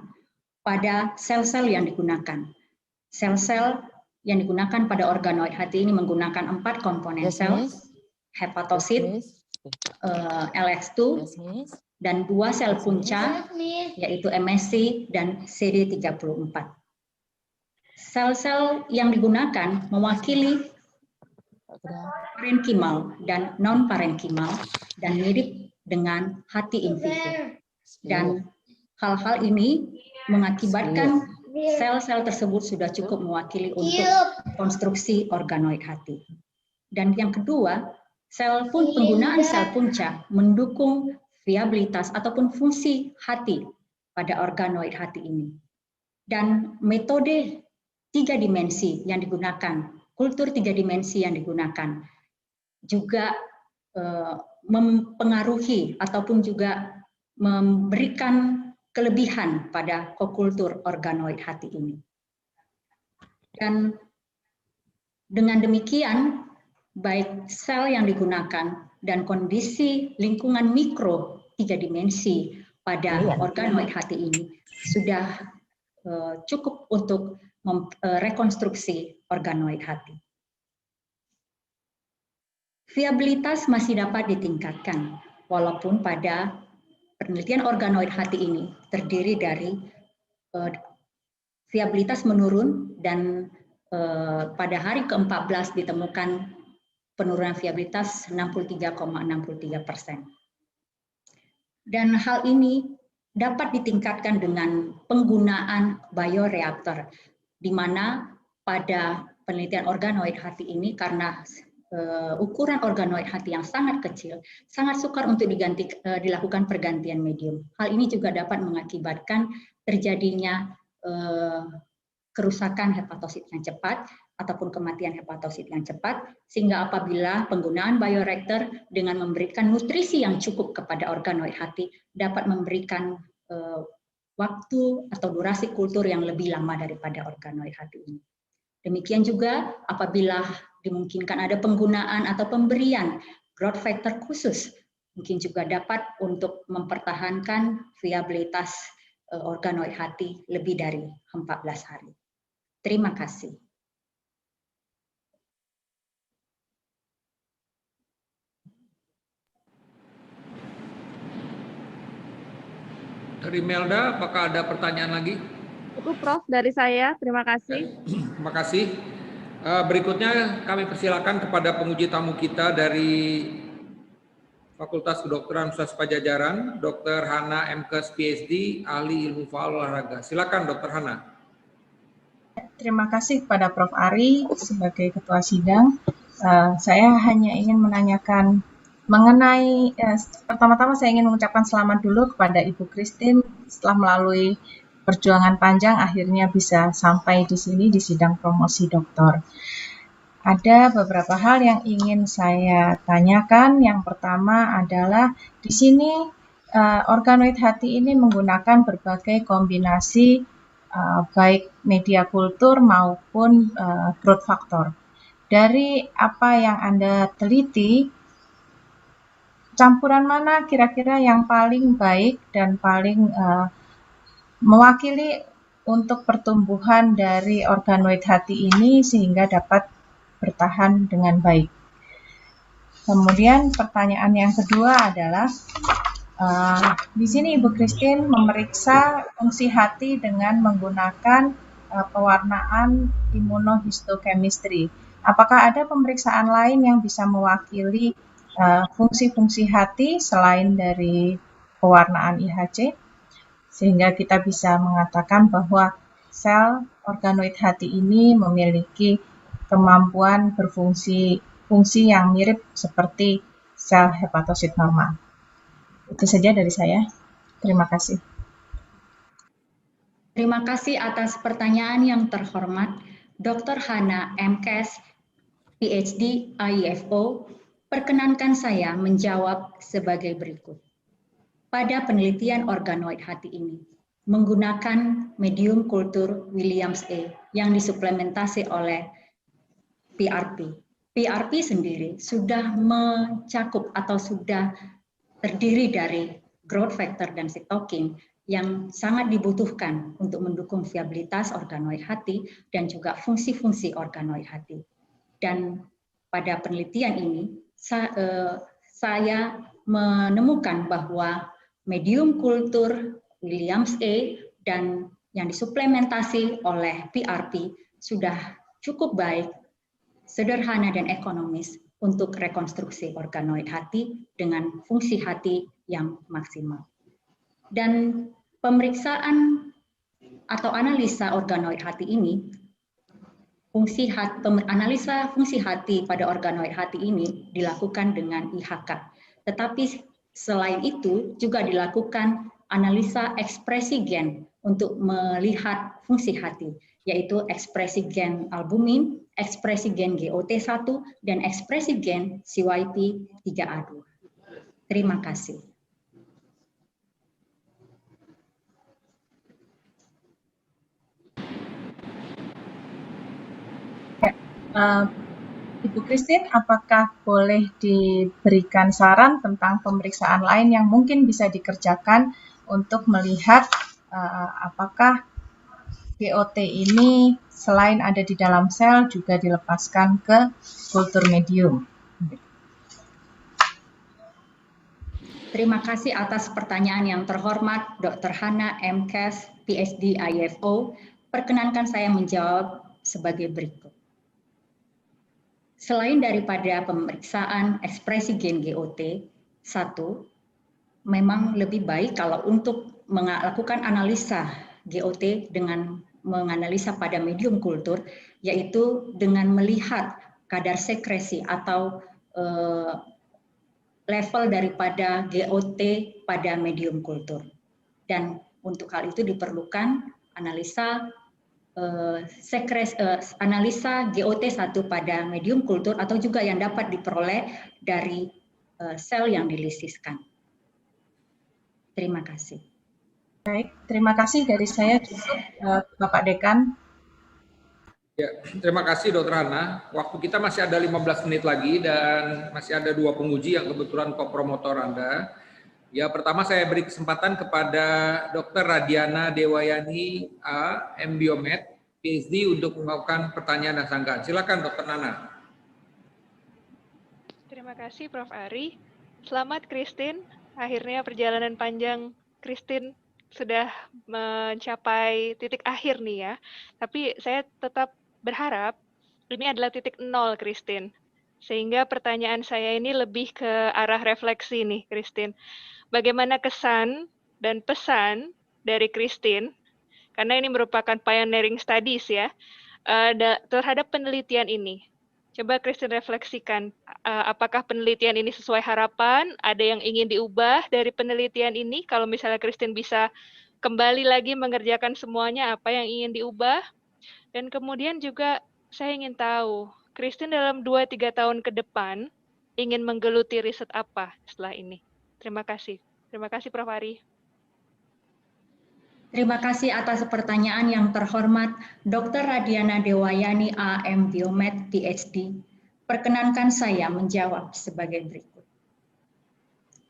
pada sel-sel yang digunakan. Sel-sel yang digunakan pada organoid hati ini menggunakan 4 komponen sel, hepatosit, LX2, dan 2 sel punca, yaitu MSC dan CD34. Sel-sel yang digunakan mewakili parenkimal dan non-parenkimal dan mirip dengan hati in vivo. Dan hal-hal ini mengakibatkan sel-sel tersebut sudah cukup mewakili untuk konstruksi organoid hati. Dan yang kedua, penggunaan sel punca mendukung viabilitas ataupun fungsi hati pada organoid hati ini. Dan metode 3 dimensi yang digunakan, kultur 3 dimensi yang digunakan juga mempengaruhi ataupun juga memberikan kelebihan pada kokultur organoid hati ini. Dan dengan demikian, baik sel yang digunakan dan kondisi lingkungan mikro 3 dimensi pada organoid hati ini sudah cukup untuk rekonstruksi organoid hati. Viabilitas masih dapat ditingkatkan, walaupun pada penelitian organoid hati ini terdiri dari viabilitas menurun dan pada hari ke-14 ditemukan penurunan viabilitas 63,63%. Dan hal ini dapat ditingkatkan dengan penggunaan bioreaktor, di mana pada penelitian organoid hati ini karena ukuran organoid hati yang sangat kecil, sangat sukar untuk dilakukan pergantian medium. Hal ini juga dapat mengakibatkan terjadinya kerusakan hepatosit yang cepat ataupun kematian hepatosit yang cepat, sehingga apabila penggunaan bioreaktor dengan memberikan nutrisi yang cukup kepada organoid hati dapat memberikan waktu atau durasi kultur yang lebih lama daripada organoid hati ini. Demikian juga apabila dimungkinkan ada penggunaan atau pemberian growth factor khusus, mungkin juga dapat untuk mempertahankan viabilitas organoid hati lebih dari 14 hari. Terima kasih. Dari Melda, apakah ada pertanyaan lagi? Cukup, Prof, dari saya. Terima kasih. Terima kasih. Berikutnya kami persilakan kepada penguji tamu kita dari Fakultas Kedokteran Universitas Padjadjaran, Dr. Hana MKes PhD, ahli ilmu faal olahraga. Silakan Dr. Hana. Terima kasih kepada Prof. Ari sebagai ketua sidang. Saya hanya ingin menanyakan mengenai, pertama-tama saya ingin mengucapkan selamat dulu kepada Ibu Christine setelah melalui perjuangan panjang akhirnya bisa sampai di sini di sidang promosi doktor. Ada beberapa hal yang ingin saya tanyakan. Yang pertama adalah di sini organoid hati ini menggunakan berbagai kombinasi baik media kultur maupun growth factor. Dari apa yang Anda teliti, campuran mana kira-kira yang paling baik dan paling mewakili untuk pertumbuhan dari organoid hati ini sehingga dapat bertahan dengan baik. Kemudian pertanyaan yang kedua adalah di sini Ibu Christine memeriksa fungsi hati dengan menggunakan pewarnaan immunohistochemistry. Apakah ada pemeriksaan lain yang bisa mewakili fungsi-fungsi hati selain dari pewarnaan IHC? Sehingga kita bisa mengatakan bahwa sel organoid hati ini memiliki kemampuan berfungsi yang mirip seperti sel hepatosit normal. Itu saja dari saya. Terima kasih. Terima kasih atas pertanyaan yang terhormat Dr. Hana MKes, PhD, IFO. Perkenankan saya menjawab sebagai berikut. Pada penelitian organoid hati ini, menggunakan medium kultur Williams A yang disuplementasi oleh PRP. PRP sendiri sudah mencakup atau sudah terdiri dari growth factor dan cytokine yang sangat dibutuhkan untuk mendukung viabilitas organoid hati dan juga fungsi-fungsi organoid hati. Dan pada penelitian ini, saya menemukan bahwa medium kultur Williams A dan yang disuplementasi oleh PRP sudah cukup baik, sederhana dan ekonomis untuk rekonstruksi organoid hati dengan fungsi hati yang maksimal. Dan pemeriksaan atau analisa organoid hati ini, analisa fungsi hati pada organoid hati ini dilakukan dengan IHK. Tetapi selain itu juga dilakukan analisa ekspresi gen untuk melihat fungsi hati, yaitu ekspresi gen albumin, ekspresi gen GOT1, dan ekspresi gen CYP3A2. Terima kasih. Ibu Christine, apakah boleh diberikan saran tentang pemeriksaan lain yang mungkin bisa dikerjakan untuk melihat apakah GOT ini selain ada di dalam sel juga dilepaskan ke kultur medium? Terima kasih atas pertanyaan yang terhormat Dr. Hana MKes, PhD IFO. Perkenankan saya menjawab sebagai berikut. Selain daripada pemeriksaan ekspresi gen GOT, memang lebih baik kalau untuk melakukan analisa GOT dengan menganalisa pada medium kultur, yaitu dengan melihat kadar sekresi atau level daripada GOT pada medium kultur. Dan untuk hal itu diperlukan analisa analisa GOT1 pada medium kultur atau juga yang dapat diperoleh dari sel yang dilisiskan. Terima kasih. Baik, terima kasih dari saya cukup, Bapak Dekan. Ya, terima kasih Dr. Hana. Waktu kita masih ada 15 menit lagi dan masih ada 2 penguji yang kebetulan kopromotor Anda. Ya, pertama saya beri kesempatan kepada Dr. Radiana Dewayani A, M.Biomed, PhD untuk melakukan pertanyaan dan sanggahan. Silakan Dr. Nana. Terima kasih Prof. Ari. Selamat Christine, akhirnya perjalanan panjang Christine sudah mencapai titik akhir nih ya. Tapi saya tetap berharap ini adalah titik nol Christine. Sehingga pertanyaan saya ini lebih ke arah refleksi nih Christine. Bagaimana kesan dan pesan dari Christine, karena ini merupakan pioneering studies ya, terhadap penelitian ini. Coba Christine refleksikan, apakah penelitian ini sesuai harapan, ada yang ingin diubah dari penelitian ini, kalau misalnya Christine bisa kembali lagi mengerjakan semuanya, apa yang ingin diubah, dan kemudian juga saya ingin tahu, Christine dalam 2-3 tahun ke depan, ingin menggeluti riset apa setelah ini? Terima kasih. Terima kasih Prof. Ari. Terima kasih atas pertanyaan yang terhormat Dr. Radiana Dewayani A. M.Biomed, PhD. Perkenankan saya menjawab sebagai berikut.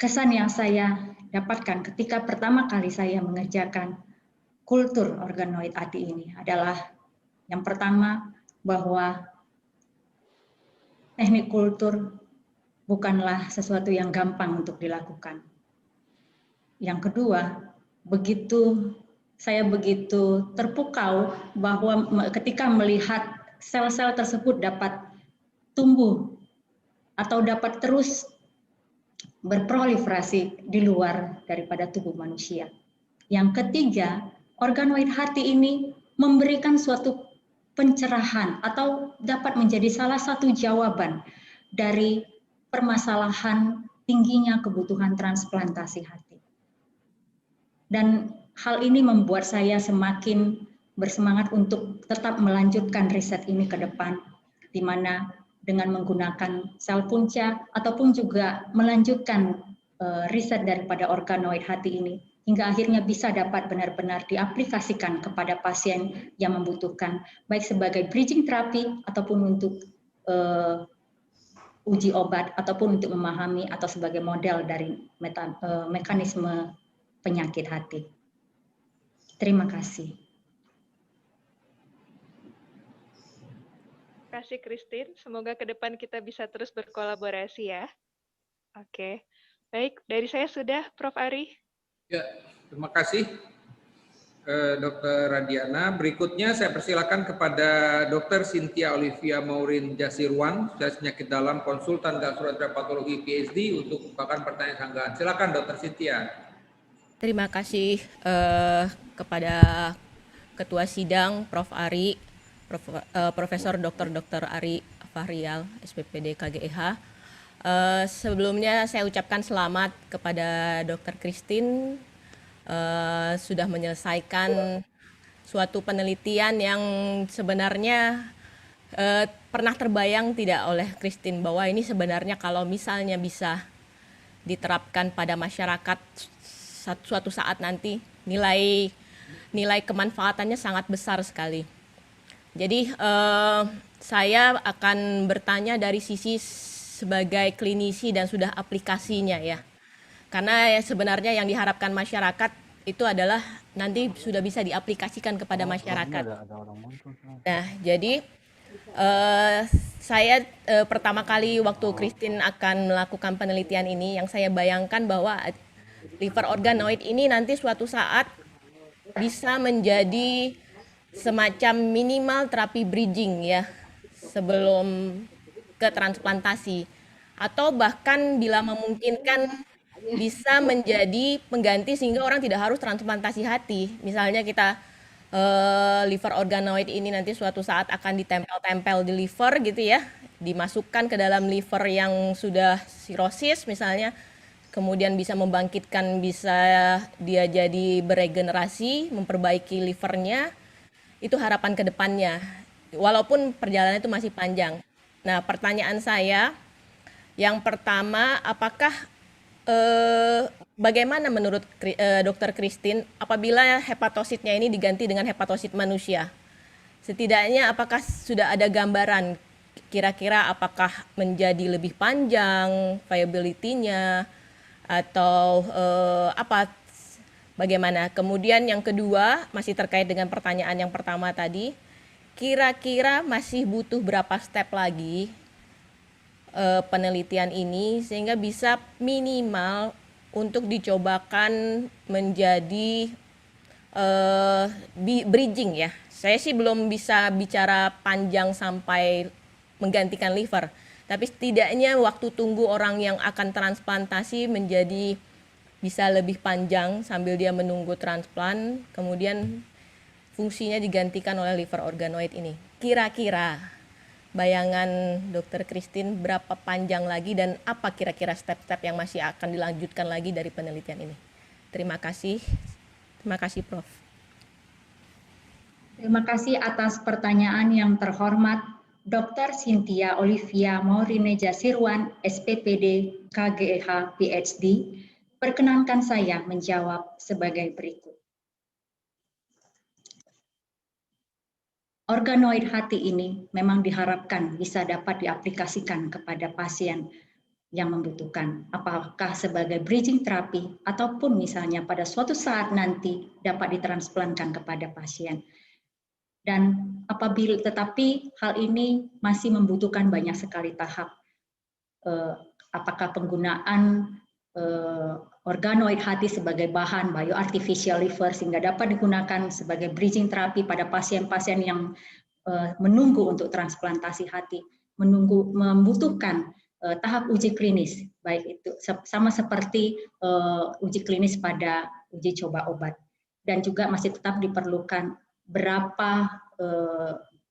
Kesan yang saya dapatkan ketika pertama kali saya mengerjakan kultur organoid hati ini adalah yang pertama bahwa teknik kultur bukanlah sesuatu yang gampang untuk dilakukan. Yang kedua, saya begitu terpukau bahwa ketika melihat sel-sel tersebut dapat tumbuh atau dapat terus berproliferasi di luar daripada tubuh manusia. Yang ketiga, organoid hati ini memberikan suatu pencerahan atau dapat menjadi salah satu jawaban dari permasalahan tingginya kebutuhan transplantasi hati. Dan hal ini membuat saya semakin bersemangat untuk tetap melanjutkan riset ini ke depan, di mana dengan menggunakan sel punca ataupun juga melanjutkan riset daripada organoid hati ini, hingga akhirnya bisa dapat benar-benar diaplikasikan kepada pasien yang membutuhkan, baik sebagai bridging terapi ataupun untuk uji obat ataupun untuk memahami atau sebagai model dari mekanisme penyakit hati. Terima kasih. Terima kasih Christine. Semoga ke depan kita bisa terus berkolaborasi ya. Oke. Baik, dari saya sudah, Prof. Ari. Ya, terima kasih Dr. Radiana. Berikutnya saya persilakan kepada Dr. Cynthia Olivia Maureen Jasirwan, spesialis penyakit dalam, konsultan gastroenteropatologi PhD, untuk membukakan pertanyaan sanggahan. Silakan Dr. Cynthia. Terima kasih kepada Ketua Sidang, Prof. Ari, Profesor Dr. Ari Fahrial, SPPD KGEH. Sebelumnya saya ucapkan selamat kepada Dr. Christine sudah menyelesaikan suatu penelitian yang sebenarnya pernah terbayang tidak oleh Christine, bahwa ini sebenarnya kalau misalnya bisa diterapkan pada masyarakat suatu saat nanti, nilai kemanfaatannya sangat besar sekali. Jadi saya akan bertanya dari sisi sebagai klinisi dan sudah aplikasinya ya. Karena ya sebenarnya yang diharapkan masyarakat itu adalah nanti sudah bisa diaplikasikan kepada masyarakat. Nah, jadi saya pertama kali waktu Christine akan melakukan penelitian ini, yang saya bayangkan bahwa liver organoid ini nanti suatu saat bisa menjadi semacam minimal terapi bridging ya sebelum ke transplantasi, atau bahkan bila memungkinkan bisa menjadi pengganti sehingga orang tidak harus transplantasi hati. Misalnya kita liver organoid ini nanti suatu saat akan ditempel-tempel di liver gitu ya, dimasukkan ke dalam liver yang sudah sirosis misalnya, kemudian bisa membangkitkan, bisa dia jadi beregenerasi, memperbaiki livernya. Itu harapan ke depannya, walaupun perjalanan itu masih panjang. Nah, pertanyaan saya yang pertama, apakah bagaimana menurut Dr. Christine apabila hepatositnya ini diganti dengan hepatosit manusia? Setidaknya apakah sudah ada gambaran kira-kira apakah menjadi lebih panjang viability-nya atau bagaimana? Kemudian yang kedua, masih terkait dengan pertanyaan yang pertama tadi, kira-kira masih butuh berapa step lagi penelitian ini sehingga bisa minimal untuk dicobakan menjadi bridging ya. Saya sih belum bisa bicara panjang sampai menggantikan liver, tapi setidaknya waktu tunggu orang yang akan transplantasi menjadi bisa lebih panjang sambil dia menunggu transplant, kemudian fungsinya digantikan oleh liver organoid ini. Kira-kira bayangan Dr. Christine berapa panjang lagi dan apa kira-kira step-step yang masih akan dilanjutkan lagi dari penelitian ini? Terima kasih. Terima kasih, Prof. Terima kasih atas pertanyaan yang terhormat Dr. Cynthia Olivia Maureen Jasirwan, SPPD KGEH PhD. Perkenankan saya menjawab sebagai berikut. Organoid hati ini memang diharapkan bisa dapat diaplikasikan kepada pasien yang membutuhkan, apakah sebagai bridging terapi ataupun misalnya pada suatu saat nanti dapat ditransplantkan kepada pasien. Dan tetapi hal ini masih membutuhkan banyak sekali tahap. Apakah penggunaan organoid hati sebagai bahan bioartificial liver sehingga dapat digunakan sebagai bridging terapi pada pasien-pasien yang menunggu untuk transplantasi hati, membutuhkan tahap uji klinis, baik itu sama seperti uji klinis pada uji coba obat, dan juga masih tetap diperlukan berapa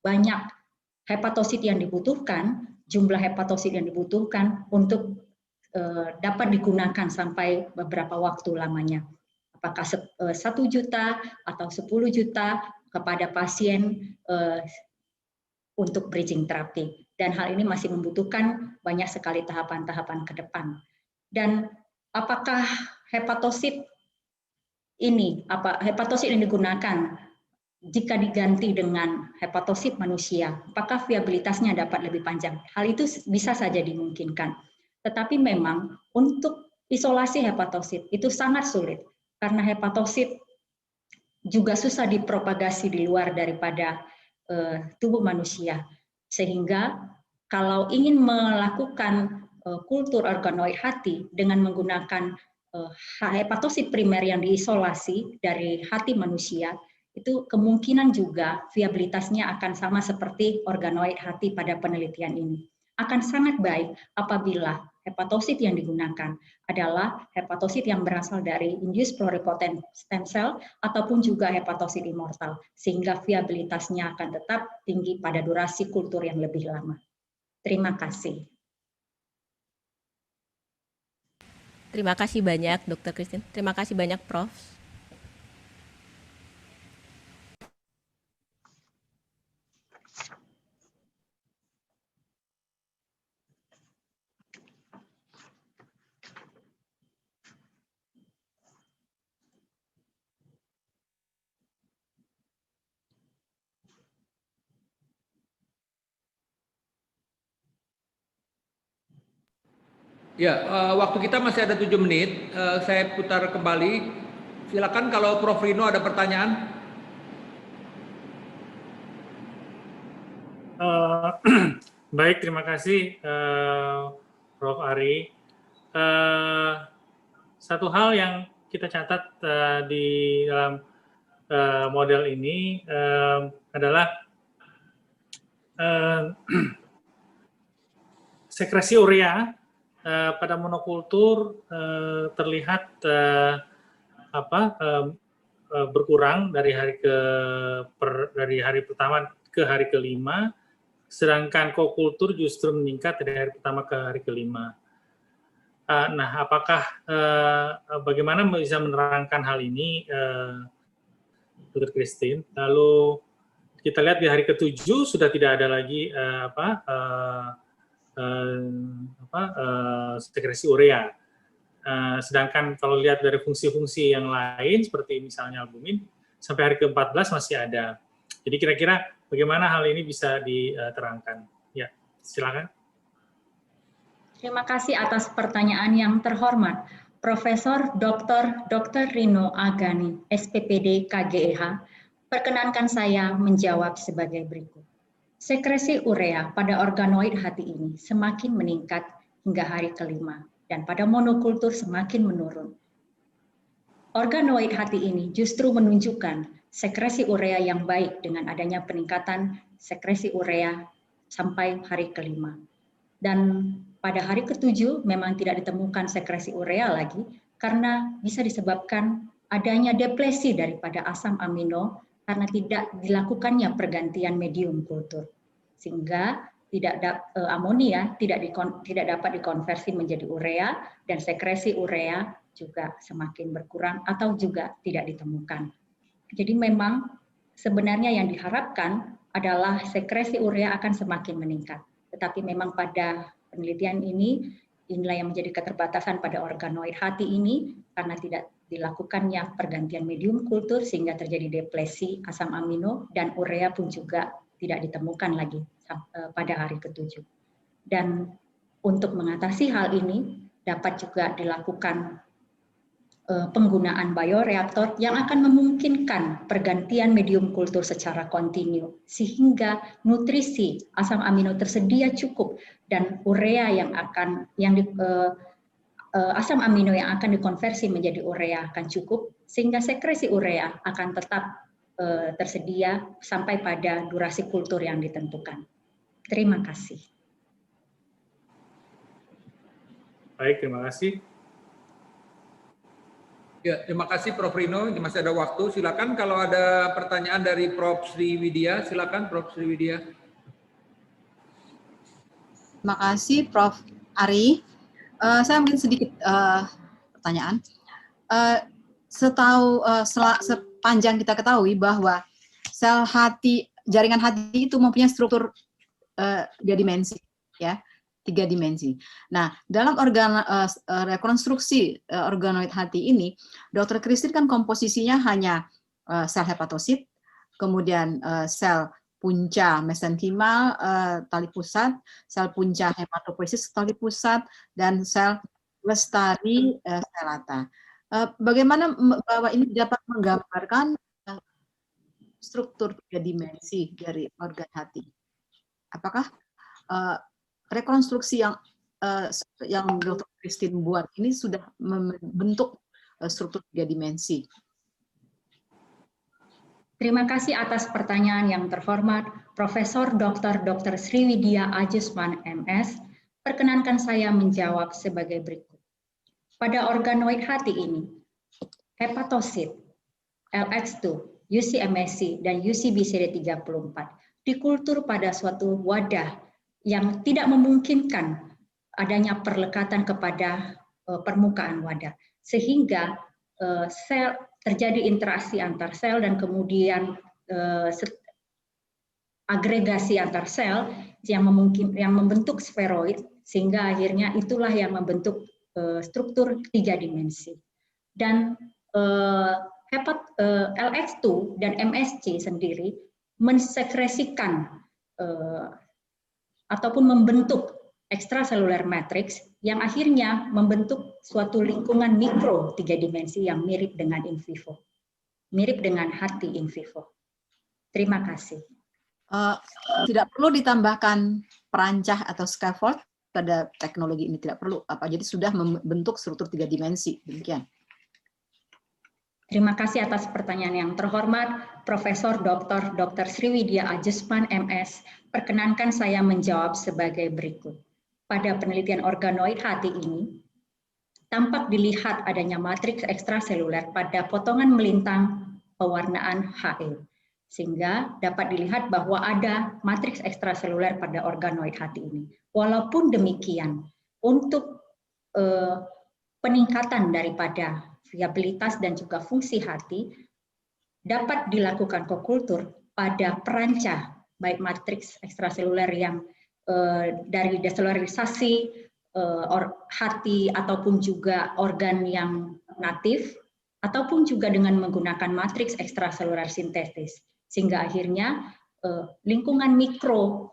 banyak hepatosit yang dibutuhkan, jumlah hepatosit yang dibutuhkan untuk dapat digunakan sampai beberapa waktu lamanya. apakah 1 juta atau 10 juta kepada pasien untuk bridging terapi. Dan hal ini masih membutuhkan banyak sekali tahapan-tahapan ke depan. Dan apakah hepatosit yang digunakan jika diganti dengan hepatosit manusia, apakah viabilitasnya dapat lebih panjang? Hal itu bisa saja dimungkinkan. Tetapi memang untuk isolasi hepatosit itu sangat sulit karena hepatosit juga susah dipropagasi di luar daripada tubuh manusia. Sehingga kalau ingin melakukan kultur organoid hati dengan menggunakan hepatosit primer yang diisolasi dari hati manusia, itu kemungkinan juga viabilitasnya akan sama seperti organoid hati pada penelitian ini. Akan sangat baik apabila hepatosit yang digunakan adalah hepatosit yang berasal dari induced pluripotent stem cell ataupun juga hepatosit immortal, sehingga viabilitasnya akan tetap tinggi pada durasi kultur yang lebih lama. Terima kasih. Terima kasih banyak, Dr. Christine. Terima kasih banyak, Prof. Ya, waktu kita masih ada 7 menit. Saya putar kembali. Silakan kalau Prof. Rino ada pertanyaan. Baik, terima kasih Prof. Ari. Satu hal yang kita catat di dalam model ini adalah sekresi urea pada monokultur terlihat berkurang dari hari pertama ke hari kelima, sedangkan kokultur justru meningkat dari hari pertama ke hari kelima. Nah, apakah bagaimana bisa menerangkan hal ini, Dr. Christine? Lalu kita lihat di hari ke-7 sudah tidak ada lagi sekresi urea. Sedangkan kalau lihat dari fungsi-fungsi yang lain seperti misalnya albumin sampai hari ke-14 masih ada. Jadi kira-kira bagaimana hal ini bisa diterangkan? Ya, silakan. Terima kasih atas pertanyaan yang terhormat. Profesor Dr. Rino Agani, SPPD KGEH, perkenankan saya menjawab sebagai berikut. Sekresi urea pada organoid hati ini semakin meningkat hingga hari kelima dan pada monokultur semakin menurun. Organoid hati ini justru menunjukkan sekresi urea yang baik dengan adanya peningkatan sekresi urea sampai hari kelima. Dan pada hari ke-7 memang tidak ditemukan sekresi urea lagi karena bisa disebabkan adanya deplesi daripada asam amino karena tidak dilakukannya pergantian medium kultur, sehingga amonia tidak dapat dikonversi menjadi urea dan sekresi urea juga semakin berkurang atau juga tidak ditemukan. Jadi memang sebenarnya yang diharapkan adalah sekresi urea akan semakin meningkat, tetapi memang pada penelitian ini inilah yang menjadi keterbatasan pada organoid hati ini karena tidak dilakukannya pergantian medium kultur sehingga terjadi deplesi asam amino dan urea pun juga tidak ditemukan lagi pada hari ke-7. Dan untuk mengatasi hal ini dapat juga dilakukan penggunaan bioreaktor yang akan memungkinkan pergantian medium kultur secara kontinu sehingga nutrisi asam amino tersedia cukup dan urea asam amino yang akan dikonversi menjadi urea akan cukup sehingga sekresi urea akan tetap tersedia sampai pada durasi kultur yang ditentukan. Terima kasih. Baik, terima kasih. Ya, terima kasih Prof. Rino. Ini masih ada waktu. Silakan kalau ada pertanyaan dari Prof. Sriwidya. Silakan Prof. Sriwidya. Terima kasih Prof. Ari. Saya mungkin sedikit pertanyaan. sepanjang kita ketahui bahwa sel hati, jaringan hati itu mempunyai struktur 3 dimensi, ya, 3 dimensi. Nah, dalam rekonstruksi organoid hati ini, Dr. Christine kan komposisinya hanya sel hepatosit, kemudian sel punca mesenkimal tali pusat, sel punca hematopoiesis tali pusat, dan sel lestari selata. Bagaimana bahwa ini dapat menggambarkan struktur 3 dimensi dari organ hati? Apakah rekonstruksi yang Dr. Christine buat ini sudah membentuk struktur 3 dimensi? Terima kasih atas pertanyaan yang terhormat Profesor Dr. Sriwidya Ajusman MS. Perkenankan saya menjawab sebagai berikut. Pada organoid hati ini, hepatosit, LX2, UC-MSC, dan UC-BCD34 dikultur pada suatu wadah yang tidak memungkinkan adanya perlekatan kepada permukaan wadah, sehingga sel terjadi interaksi antar sel dan kemudian agregasi antar sel yang membentuk sferoid, sehingga akhirnya itulah yang membentuk struktur 3 dimensi. Dan LX2 dan MSC sendiri mensekresikan ataupun membentuk extracellular matrix yang akhirnya membentuk suatu lingkungan mikro 3 dimensi yang mirip dengan in vivo, mirip dengan hati in vivo. Terima kasih. Tidak perlu ditambahkan perancah atau scaffold pada teknologi ini, tidak perlu apa, jadi sudah membentuk struktur 3 dimensi. Demikian. Terima kasih atas pertanyaan yang terhormat Profesor Dr. Sriwidya Ajusman MS. Perkenankan saya menjawab sebagai berikut. Pada penelitian organoid hati ini, tampak dilihat adanya matriks ekstraseluler pada potongan melintang pewarnaan HE, sehingga dapat dilihat bahwa ada matriks ekstraseluler pada organoid hati ini. Walaupun demikian, untuk peningkatan daripada viabilitas dan juga fungsi hati, dapat dilakukan kokultur pada peranca, baik matriks ekstraseluler yang dari deselularisasi hati ataupun juga organ yang natif, ataupun juga dengan menggunakan matriks ekstraseluler sintetis, sehingga akhirnya lingkungan mikro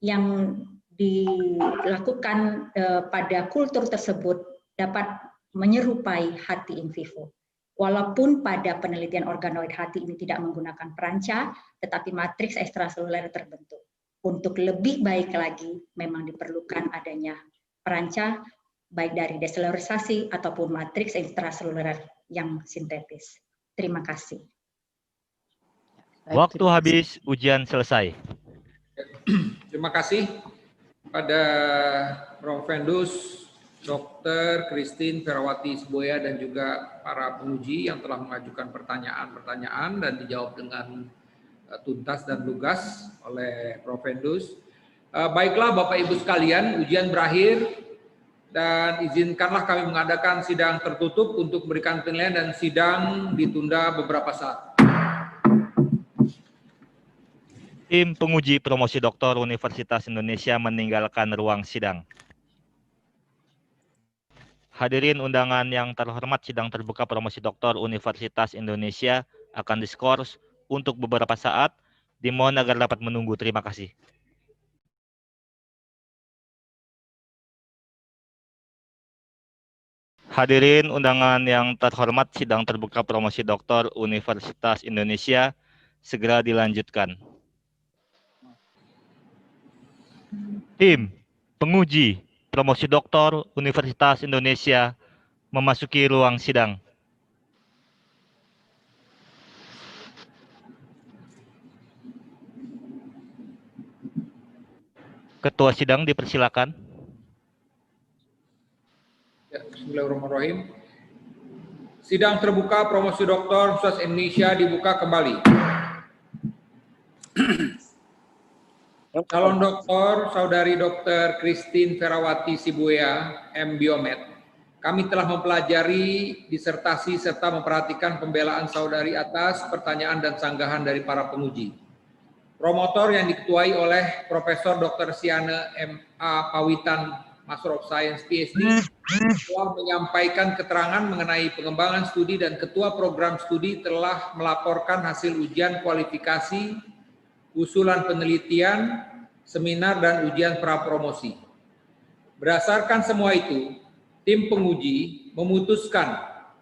yang dilakukan pada kultur tersebut dapat menyerupai hati in vivo. Walaupun pada penelitian organoid hati ini tidak menggunakan peranca, tetapi matriks ekstraseluler terbentuk. Untuk lebih baik lagi, memang diperlukan adanya peranca, baik dari deselularisasi ataupun matriks ekstraseluler yang sintetis. Terima kasih. Waktu habis, ujian selesai. Terima kasih pada Prof. Vendus, Dr. Christine Ferawati Sibuya, dan juga para penguji yang telah mengajukan pertanyaan-pertanyaan dan dijawab dengan tuntas dan lugas oleh Prof. Vendus. Baiklah Bapak Ibu sekalian, ujian berakhir dan izinkanlah kami mengadakan sidang tertutup untuk memberikan penilaian, dan sidang ditunda beberapa saat. Tim penguji promosi doktor Universitas Indonesia meninggalkan ruang sidang. Hadirin undangan yang terhormat, sidang terbuka promosi doktor Universitas Indonesia akan diskors untuk beberapa saat. Dimohon agar dapat menunggu. Terima kasih. Hadirin undangan yang terhormat, sidang terbuka promosi doktor Universitas Indonesia segera dilanjutkan. Tim penguji promosi doktor Universitas Indonesia memasuki ruang sidang. Ketua sidang dipersilakan. Ya, bismillahirrahmanirrahim. Sidang terbuka promosi doktor Universitas Indonesia dibuka kembali. Calon doktor Saudari Dr. Christine Ferawati Sibuya, M. Biomed, Kami telah mempelajari disertasi serta memperhatikan pembelaan saudari atas pertanyaan dan sanggahan dari para penguji. Promotor yang diketuai oleh Profesor Dr. Siana M.A. Pawitan, Master of Science PhD, telah menyampaikan keterangan mengenai pengembangan studi dan Ketua Program Studi telah melaporkan hasil ujian kualifikasi, usulan penelitian, seminar, dan ujian prapromosi. Berdasarkan semua itu, tim penguji memutuskan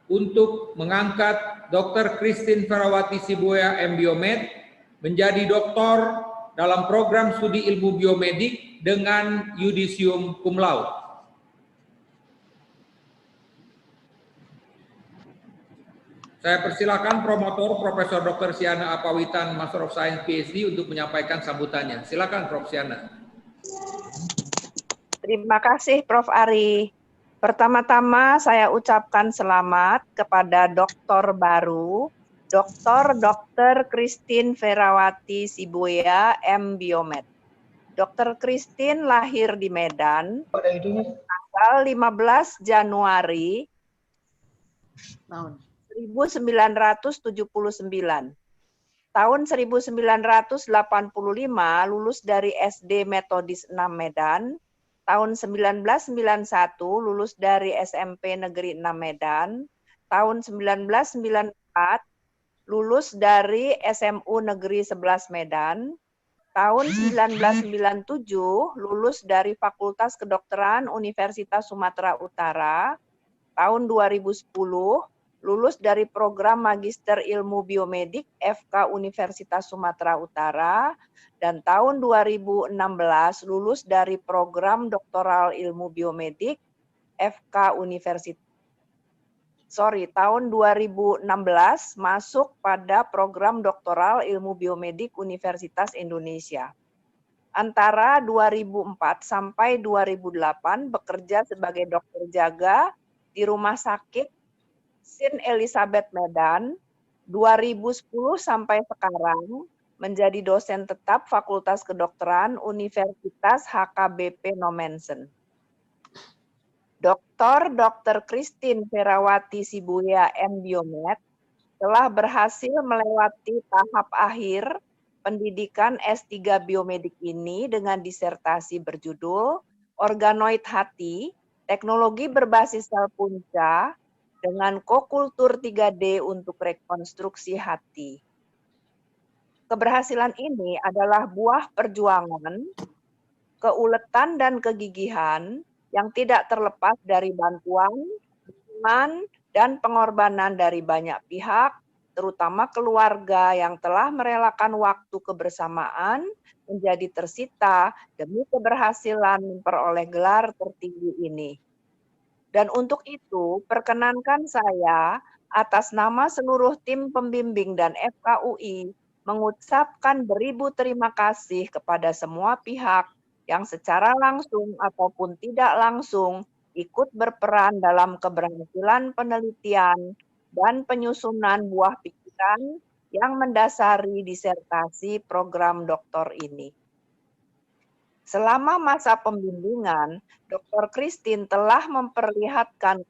untuk mengangkat Dr. Christine Ferawati Sibuya M.Biomed menjadi doktor dalam program studi ilmu biomedik dengan yudisium cum laude. Saya persilakan promotor Profesor Dr. Siana Apawitan, Master of Science PhD untuk menyampaikan sambutannya. Silakan Prof. Siana. Terima kasih Prof. Ari. Pertama-tama saya ucapkan selamat kepada doktor baru, Dr. Christine Ferawati Sibuya M.Biomed. Dr. Christine lahir di Medan tanggal 15 Januari tahun 1979. Tahun 1985 lulus dari SD Metodis 6 Medan. Tahun 1991 lulus dari SMP Negeri 6 Medan. Tahun 1994 lulus dari SMU Negeri 11 Medan. Tahun 1997 lulus dari Fakultas Kedokteran Universitas Sumatera Utara. Tahun 2010 lulus dari program Magister Ilmu Biomedik FK Universitas Sumatera Utara. Dan tahun 2016 lulus dari program Doktoral Ilmu Biomedik FK tahun 2016 masuk pada program Doktoral Ilmu Biomedik Universitas Indonesia. Antara 2004 sampai 2008 bekerja sebagai dokter jaga di Rumah Sakit St. Elizabeth Medan. 2010 sampai sekarang menjadi dosen tetap Fakultas Kedokteran Universitas HKBP Nomensen. Dr. Christine Ferawati Sibuya M.Biomed telah berhasil melewati tahap akhir pendidikan S3 Biomedik ini dengan disertasi berjudul Organoid Hati, Teknologi Berbasis Sel Punca dengan Kokultur 3D untuk Rekonstruksi Hati. Keberhasilan ini adalah buah perjuangan, keuletan dan kegigihan yang tidak terlepas dari bantuan, dukungan, dan pengorbanan dari banyak pihak, terutama keluarga yang telah merelakan waktu kebersamaan menjadi tersita demi keberhasilan memperoleh gelar tertinggi ini. Dan untuk itu, perkenankan saya atas nama seluruh tim pembimbing dan FKUI mengucapkan beribu terima kasih kepada semua pihak yang secara langsung ataupun tidak langsung ikut berperan dalam keberhasilan penelitian dan penyusunan buah pikiran yang mendasari disertasi program doktor ini. Selama masa pembimbingan, Dr. Christine telah memperlihatkan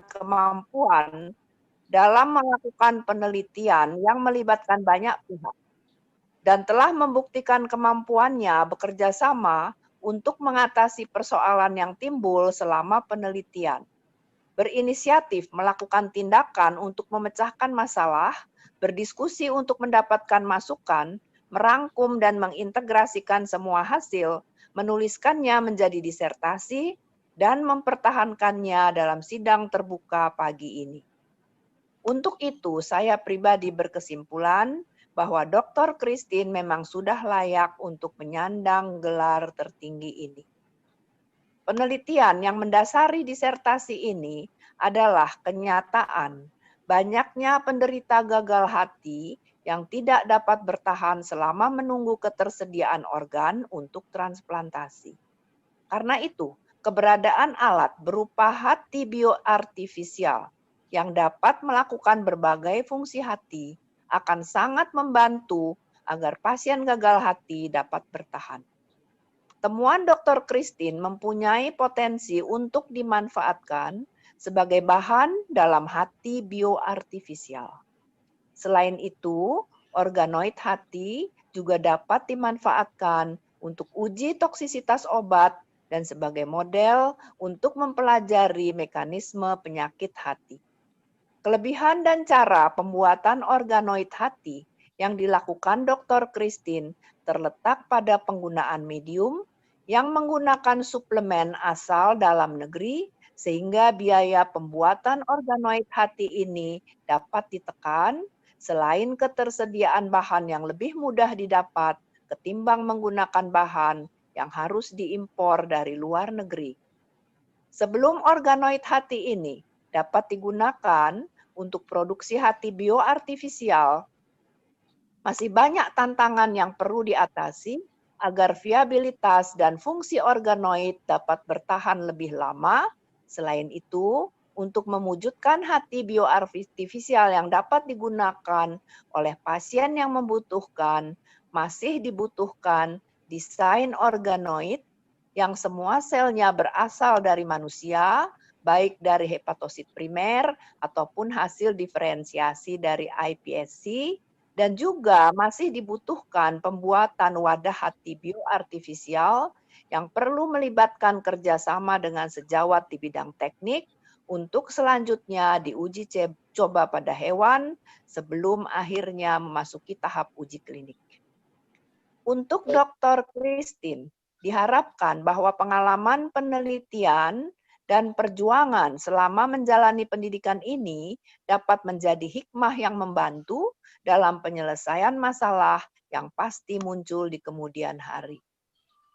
kemampuan dalam melakukan penelitian yang melibatkan banyak pihak dan telah membuktikan kemampuannya bekerja sama untuk mengatasi persoalan yang timbul selama penelitian. Berinisiatif melakukan tindakan untuk memecahkan masalah, berdiskusi untuk mendapatkan masukan, merangkum dan mengintegrasikan semua hasil, menuliskannya menjadi disertasi, dan mempertahankannya dalam sidang terbuka pagi ini. Untuk itu, saya pribadi berkesimpulan bahwa Dr. Christine memang sudah layak untuk menyandang gelar tertinggi ini. Penelitian yang mendasari disertasi ini adalah kenyataan banyaknya penderita gagal hati yang tidak dapat bertahan selama menunggu ketersediaan organ untuk transplantasi. Karena itu, keberadaan alat berupa hati bioartifisial yang dapat melakukan berbagai fungsi hati akan sangat membantu agar pasien gagal hati dapat bertahan. temuan Dr. Christine mempunyai potensi untuk dimanfaatkan sebagai bahan dalam hati bioartifisial. Selain itu, organoid hati juga dapat dimanfaatkan untuk uji toksisitas obat dan sebagai model untuk mempelajari mekanisme penyakit hati. Kelebihan dan cara pembuatan organoid hati yang dilakukan Dr. Christine terletak pada penggunaan medium yang menggunakan suplemen asal dalam negeri sehingga biaya pembuatan organoid hati ini dapat ditekan selain ketersediaan bahan yang lebih mudah didapat ketimbang menggunakan bahan yang harus diimpor dari luar negeri. Sebelum organoid hati ini dapat digunakan untuk produksi hati bioartifisial, masih banyak tantangan yang perlu diatasi agar viabilitas dan fungsi organoid dapat bertahan lebih lama. Selain itu, untuk mewujudkan hati bioartifisial yang dapat digunakan oleh pasien yang membutuhkan, masih dibutuhkan desain organoid yang semua selnya berasal dari manusia, baik dari hepatosit primer ataupun hasil diferensiasi dari iPSC, dan juga masih dibutuhkan pembuatan wadah hati bioartifisial yang perlu melibatkan kerjasama dengan sejawat di bidang teknik untuk selanjutnya diuji coba pada hewan sebelum akhirnya memasuki tahap uji klinik. Untuk Dr. Christine, diharapkan bahwa pengalaman penelitian dan perjuangan selama menjalani pendidikan ini dapat menjadi hikmah yang membantu dalam penyelesaian masalah yang pasti muncul di kemudian hari.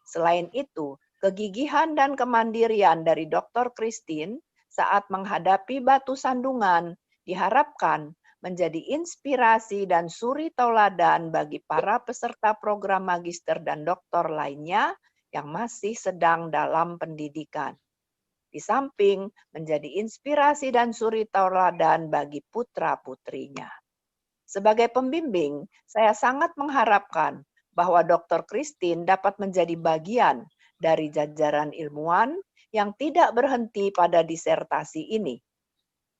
Selain itu, kegigihan dan kemandirian dari Dr. Christine saat menghadapi batu sandungan diharapkan menjadi inspirasi dan suri tauladan bagi para peserta program magister dan doktor lainnya yang masih sedang dalam pendidikan. Di samping menjadi inspirasi dan suri tauladan bagi putra-putrinya. Sebagai pembimbing, saya sangat mengharapkan bahwa Dr. Christine dapat menjadi bagian dari jajaran ilmuwan yang tidak berhenti pada disertasi ini.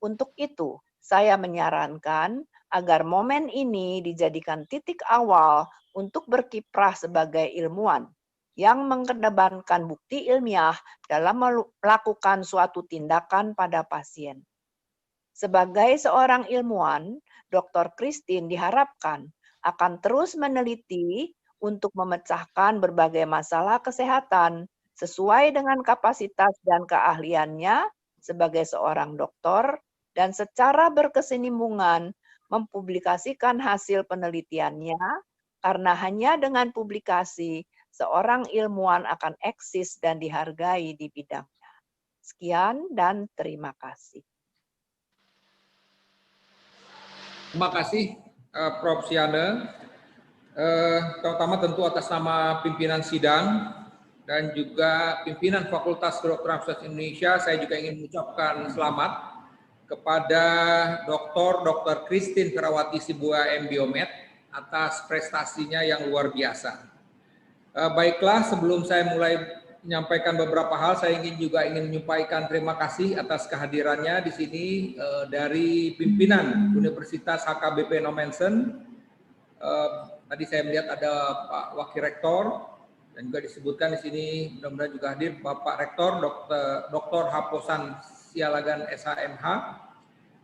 Untuk itu, saya menyarankan agar momen ini dijadikan titik awal untuk berkiprah sebagai ilmuwan yang mengedepankan bukti ilmiah dalam melakukan suatu tindakan pada pasien. Sebagai seorang ilmuwan, Dr. Christine diharapkan akan terus meneliti untuk memecahkan berbagai masalah kesehatan sesuai dengan kapasitas dan keahliannya sebagai seorang doktor dan secara berkesinambungan mempublikasikan hasil penelitiannya karena hanya dengan publikasi seorang ilmuwan akan eksis dan dihargai di bidangnya. Sekian dan terima kasih. Terima kasih Prof. Siana. Terutama tentu atas nama pimpinan sidang dan juga pimpinan Fakultas Kedokteran Universitas Indonesia, saya juga ingin mengucapkan selamat kepada Dr. Christine Ferawati Sibuaya M.Biomed atas prestasinya yang luar biasa. Baiklah, sebelum saya mulai menyampaikan beberapa hal, saya ingin menyampaikan terima kasih atas kehadirannya di sini dari pimpinan Universitas HKBP Nomensen. Tadi saya melihat ada Pak Wakil Rektor dan juga disebutkan di sini mudah-mudahan juga hadir Bapak Rektor Dr. Haposan Sialagan SHMH.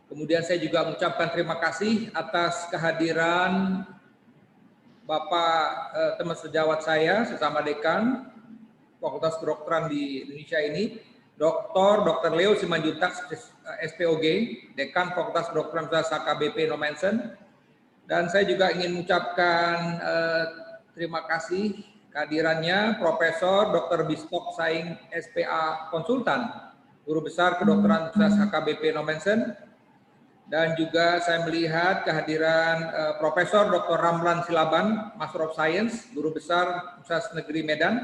Kemudian saya juga mengucapkan terima kasih atas kehadiran Bapak teman sejawat saya sesama dekan Fakultas Kedokteran di Indonesia ini, Dr. Leo Simanjuntak SPOG, Dekan Fakultas Kedokteran HKBP Nomensen. Dan saya juga ingin mengucapkan terima kasih kehadirannya Profesor Dr. Bistok Saing SPA Konsultan, Guru Besar Kedokteran HKBP Nomensen. Dan juga saya melihat kehadiran Profesor Dr. Ramlan Silaban, Master of Science, Guru Besar Universitas Negeri Medan.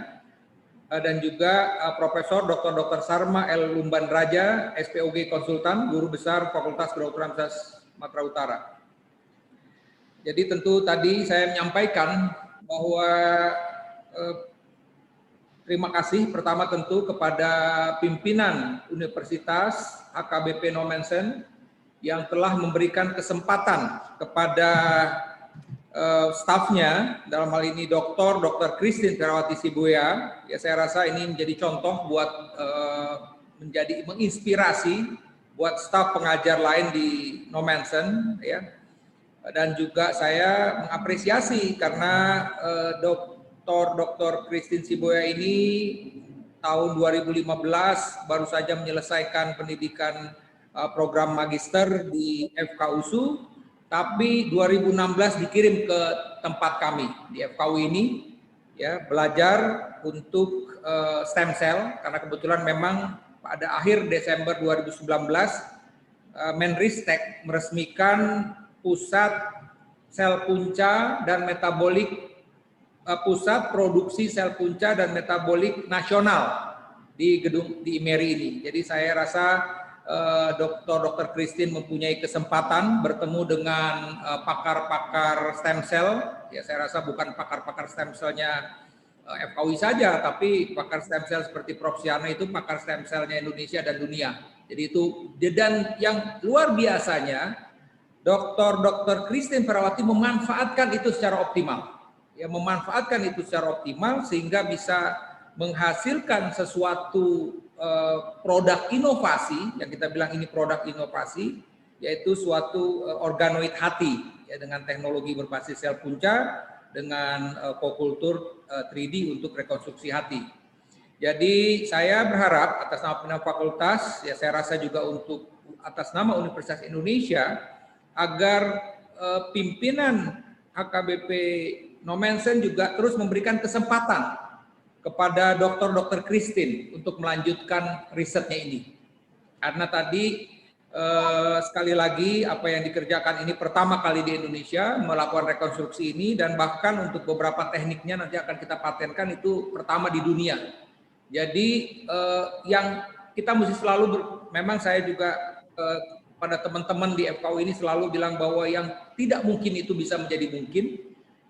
Dan juga Profesor Dr. Sarma L. Lumban Raja, SPOG Konsultan, Guru Besar Fakultas Kedokteran Universitas Sumatera Utara. Jadi tentu tadi saya menyampaikan bahwa terima kasih pertama tentu kepada pimpinan Universitas HKBP Nomensen yang telah memberikan kesempatan kepada stafnya, dalam hal ini Dr. Christine Ferawati Sibuya. Ya, saya rasa ini menjadi contoh buat menjadi menginspirasi buat staf pengajar lain di Nomensen, ya. Dan juga saya mengapresiasi karena Dr. Christine Sibuya ini tahun 2015 baru saja menyelesaikan pendidikan program magister di FKUSU, tapi 2016 dikirim ke tempat kami di FKU ini, ya, belajar untuk stem cell, karena kebetulan memang pada akhir Desember 2019 Menristek meresmikan pusat sel punca dan metabolik, pusat produksi sel punca dan metabolik nasional di gedung di IMERI ini. Jadi saya rasa Dr. Christine mempunyai kesempatan bertemu dengan pakar-pakar stem cell. Ya, saya rasa bukan pakar-pakar stem cellnya FKUI saja, tapi pakar stem cell seperti Prof. Siana itu pakar stem cellnya Indonesia dan dunia. Jadi itu, dan yang luar biasanya Dr. Christine Ferawati memanfaatkan itu secara optimal. Ya, memanfaatkan itu secara optimal sehingga bisa menghasilkan sesuatu produk inovasi, yang kita bilang ini produk inovasi, yaitu suatu organoid hati, ya, dengan teknologi berbasis sel punca dengan kokultur 3D untuk rekonstruksi hati. Jadi saya berharap atas nama pimpinan fakultas, ya saya rasa juga untuk atas nama Universitas Indonesia, agar pimpinan HKBP Nomensen juga terus memberikan kesempatan kepada Dr. Christine untuk melanjutkan risetnya ini. Karena tadi sekali lagi apa yang dikerjakan ini pertama kali di Indonesia melakukan rekonstruksi ini, dan bahkan untuk beberapa tekniknya nanti akan kita patenkan itu pertama di dunia. Jadi yang kita mesti selalu memang saya juga pada teman-teman di FKU ini selalu bilang bahwa yang tidak mungkin itu bisa menjadi mungkin,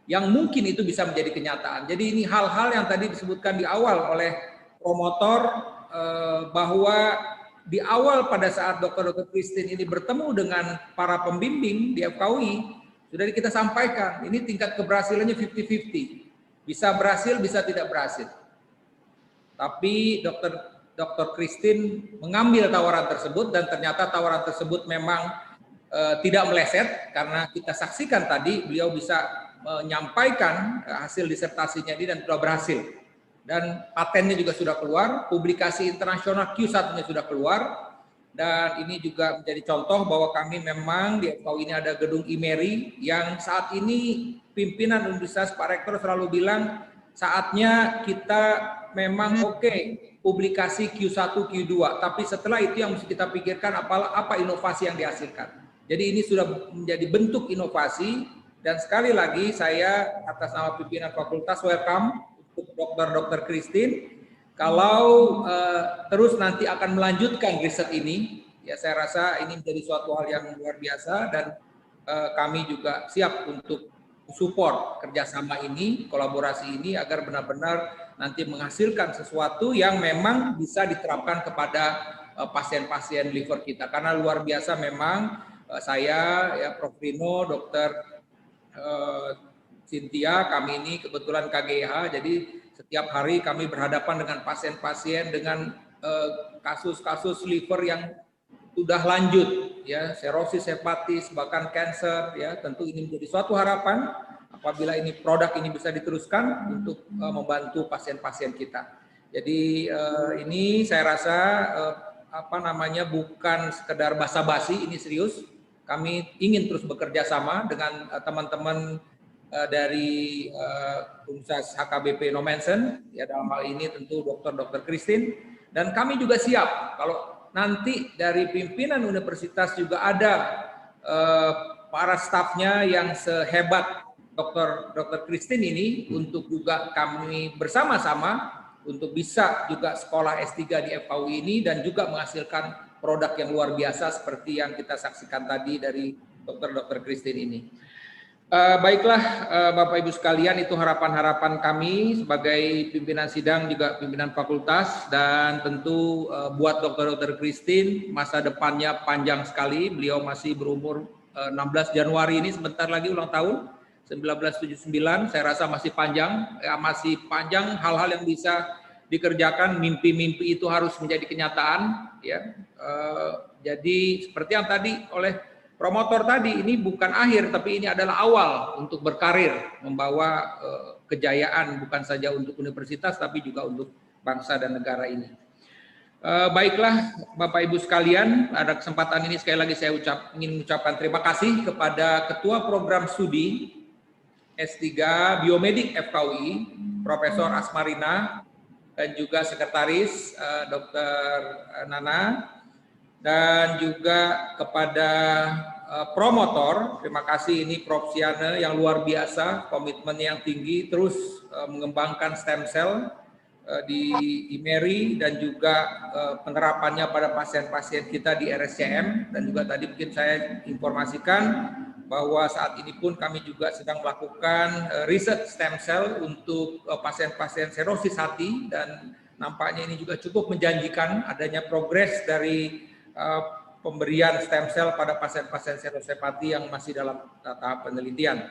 yang mungkin itu bisa menjadi kenyataan. Jadi ini hal-hal yang tadi disebutkan di awal oleh promotor, bahwa di awal pada saat Dr. Christine ini bertemu dengan para pembimbing di FKUI, sudah kita sampaikan, ini tingkat keberhasilannya 50-50. Bisa berhasil, bisa tidak berhasil. Tapi Dr. Christine mengambil tawaran tersebut, dan ternyata tawaran tersebut memang tidak meleset, karena kita saksikan tadi beliau bisa menyampaikan hasil disertasinya ini dan sudah berhasil. Dan patennya juga sudah keluar, publikasi internasional Q1-nya sudah keluar, dan ini juga menjadi contoh bahwa kami memang di FKU ini ada gedung IMERI yang saat ini pimpinan Universitas Pak Rektor selalu bilang saatnya kita memang publikasi Q1, Q2, tapi setelah itu yang mesti kita pikirkan apa inovasi yang dihasilkan. Jadi ini sudah menjadi bentuk inovasi. Dan sekali lagi saya atas nama pimpinan fakultas welcome untuk Dr. Christine. Kalau terus nanti akan melanjutkan riset ini, ya saya rasa ini menjadi suatu hal yang luar biasa, dan kami juga siap untuk support kerjasama ini, kolaborasi ini, agar benar-benar nanti menghasilkan sesuatu yang memang bisa diterapkan kepada pasien-pasien liver kita. Karena luar biasa memang saya, ya Prof. Rino, Dr. Cynthia, kami ini kebetulan KGH, jadi setiap hari kami berhadapan dengan pasien-pasien dengan kasus-kasus liver yang sudah lanjut, ya, serosis hepatis, bahkan cancer, ya. Tentu ini menjadi suatu harapan apabila ini produk ini bisa diteruskan untuk membantu pasien-pasien kita. Jadi ini saya rasa bukan sekedar basa-basi, ini serius. Kami ingin terus bekerja sama dengan teman-teman dari Universitas HKBP Nomensen, ya dalam hal ini tentu Dr. Christine, dan kami juga siap kalau nanti dari pimpinan universitas juga ada para stafnya yang sehebat Dr. Christine ini, untuk juga kami bersama-sama untuk bisa juga sekolah S3 di FKUI ini dan juga menghasilkan produk yang luar biasa seperti yang kita saksikan tadi dari Dr. Christine ini. Baiklah Bapak Ibu sekalian, itu harapan-harapan kami sebagai pimpinan sidang juga pimpinan fakultas, dan tentu buat Dr. Christine masa depannya panjang sekali. Beliau masih berumur 16 Januari ini sebentar lagi ulang tahun 1979. Saya rasa masih panjang, masih panjang hal-hal yang bisa dikerjakan. Mimpi-mimpi itu harus menjadi kenyataan, ya. Jadi seperti yang tadi oleh promotor tadi, ini bukan akhir, tapi ini adalah awal untuk berkarir, membawa kejayaan bukan saja untuk universitas, tapi juga untuk bangsa dan negara ini. Baiklah Bapak Ibu sekalian, pada kesempatan ini sekali lagi saya ingin mengucapkan terima kasih kepada Ketua Program Studi S3 Biomedik FKUI, Profesor Asmarina, dan juga Sekretaris Dr. Nana, dan juga kepada promotor, terima kasih ini Prof. Siane yang luar biasa, komitmen yang tinggi, terus mengembangkan stem cell di IMERI, dan juga penerapannya pada pasien-pasien kita di RSCM. Dan juga tadi mungkin saya informasikan bahwa saat ini pun kami juga sedang melakukan riset stem cell untuk pasien-pasien sirosis hati, dan nampaknya ini juga cukup menjanjikan adanya progres dari pemberian stem cell pada pasien-pasien sirosis hepati yang masih dalam tahap penelitian.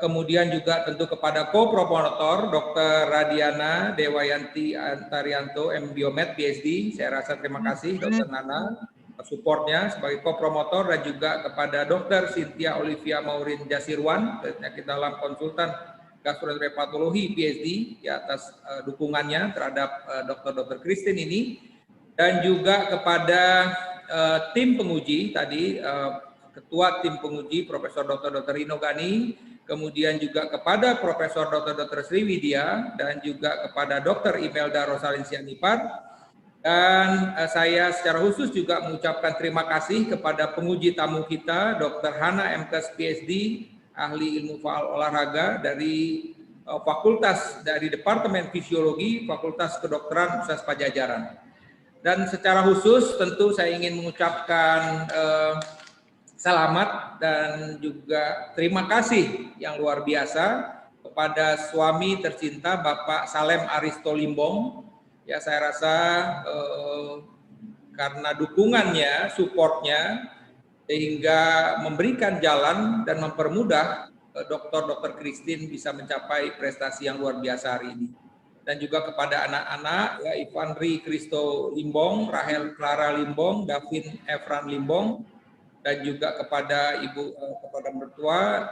Kemudian juga tentu kepada co-promotor Dr. Radiana Dewayanti Antarianto, M.Biomed, PhD. Saya rasa terima kasih Dr. Nana supportnya sebagai co-promotor, dan juga kepada Dr. Cynthia Olivia Maurin Jasirwan, penyakit dalam konsultan gastroenteropatologi PhD, ya, atas dukungannya terhadap Dr. Christine ini. Dan juga kepada tim penguji tadi, Ketua Tim Penguji Profesor Dr. Rino Gani, kemudian juga kepada Profesor Dr. Sriwidya, dan juga kepada Dr. Imelda Rosalin Sianipar. Dan saya secara khusus juga mengucapkan terima kasih kepada penguji tamu kita, Dr. Hana MKes PhD, ahli ilmu faal olahraga dari Fakultas dari Departemen Fisiologi, Fakultas Kedokteran Universitas Padjadjaran. Dan secara khusus tentu saya ingin mengucapkan selamat dan juga terima kasih yang luar biasa kepada suami tercinta Bapak Salem Aristo Limbong. Ya, saya rasa karena dukungannya, supportnya, sehingga memberikan jalan dan mempermudah Dr. Christine bisa mencapai prestasi yang luar biasa hari ini. Dan juga kepada anak-anak, ya, Ivanri Kristo Limbong, Rahel Clara Limbong, Davin Efran Limbong, dan juga kepada kepada mertua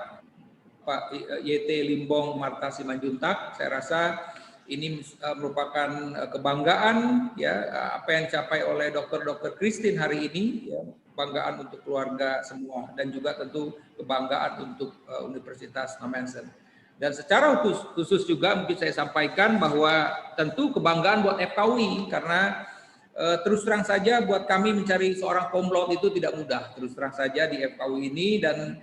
Pak YT Limbong Marta Simanjuntak. Saya rasa ini merupakan kebanggaan, ya, apa yang dicapai oleh Dr. Christine hari ini, ya, kebanggaan untuk keluarga semua, dan juga tentu kebanggaan untuk Universitas Nammensen. Dan secara khusus juga mungkin saya sampaikan bahwa tentu kebanggaan buat FKUI, karena terus terang saja buat kami mencari seorang cum laude itu tidak mudah, terus terang saja di FKUI ini. Dan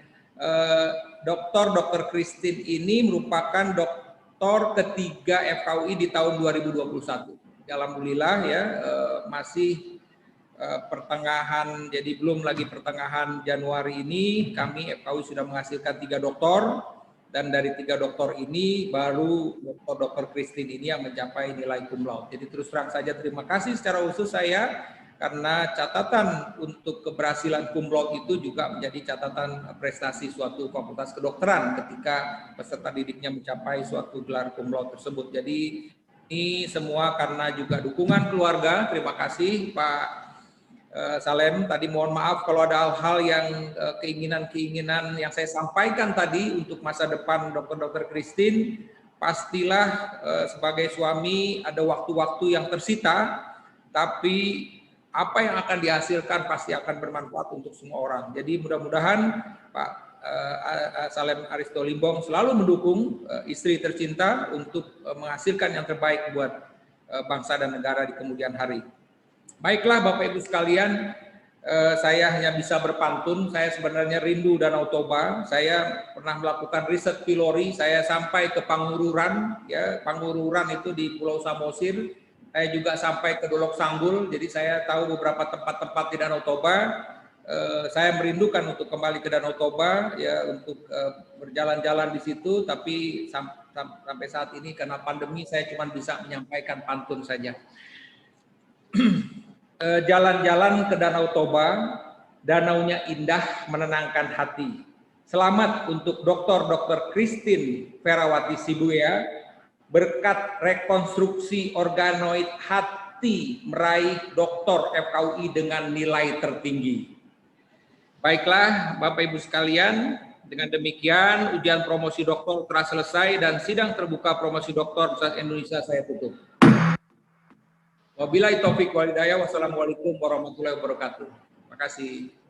Dr. Christine ini merupakan doktor ketiga FKUI di tahun 2021. Alhamdulillah, ya, masih pertengahan, jadi belum lagi pertengahan Januari ini kami FKUI sudah menghasilkan 3 doktor. Dan dari 3 doktor ini baru Dr. Christine ini yang mencapai nilai cum laude. Jadi terus terang saja terima kasih secara khusus saya, karena catatan untuk keberhasilan cum laude itu juga menjadi catatan prestasi suatu fakultas kedokteran ketika peserta didiknya mencapai suatu gelar cum laude tersebut. Jadi ini semua karena juga dukungan keluarga. Terima kasih Pak Salem. Tadi mohon maaf kalau ada hal-hal yang keinginan-keinginan yang saya sampaikan tadi untuk masa depan Dr. Christine. Pastilah sebagai suami ada waktu-waktu yang tersita, tapi apa yang akan dihasilkan pasti akan bermanfaat untuk semua orang. Jadi mudah-mudahan Pak Salem Aristo Limbong selalu mendukung istri tercinta untuk menghasilkan yang terbaik buat bangsa dan negara di kemudian hari. Baiklah Bapak Ibu sekalian, saya hanya bisa berpantun. Saya sebenarnya rindu Danau Toba. Saya pernah melakukan riset pilori. Saya sampai ke Pangururan, ya, Pangururan itu di Pulau Samosir. Saya juga sampai ke Dolok Sanggul. Jadi saya tahu beberapa tempat-tempat di Danau Toba. Saya merindukan untuk kembali ke Danau Toba ya, untuk berjalan-jalan di situ, tapi sampai saat ini karena pandemi saya cuma bisa menyampaikan pantun saja. Jalan-jalan ke Danau Toba, danaunya indah menenangkan hati. Selamat untuk Dr. Christine Ferawati Sibuya, berkat rekonstruksi organoid hati meraih doktor FKUI dengan nilai tertinggi. Baiklah, Bapak Ibu sekalian, dengan demikian ujian promosi doktor telah selesai dan sidang terbuka promosi doktor Universitas Indonesia saya tutup. Wabillahi taufik wal hidayah. Wassalamualaikum warahmatullahi wabarakatuh. Terima kasih.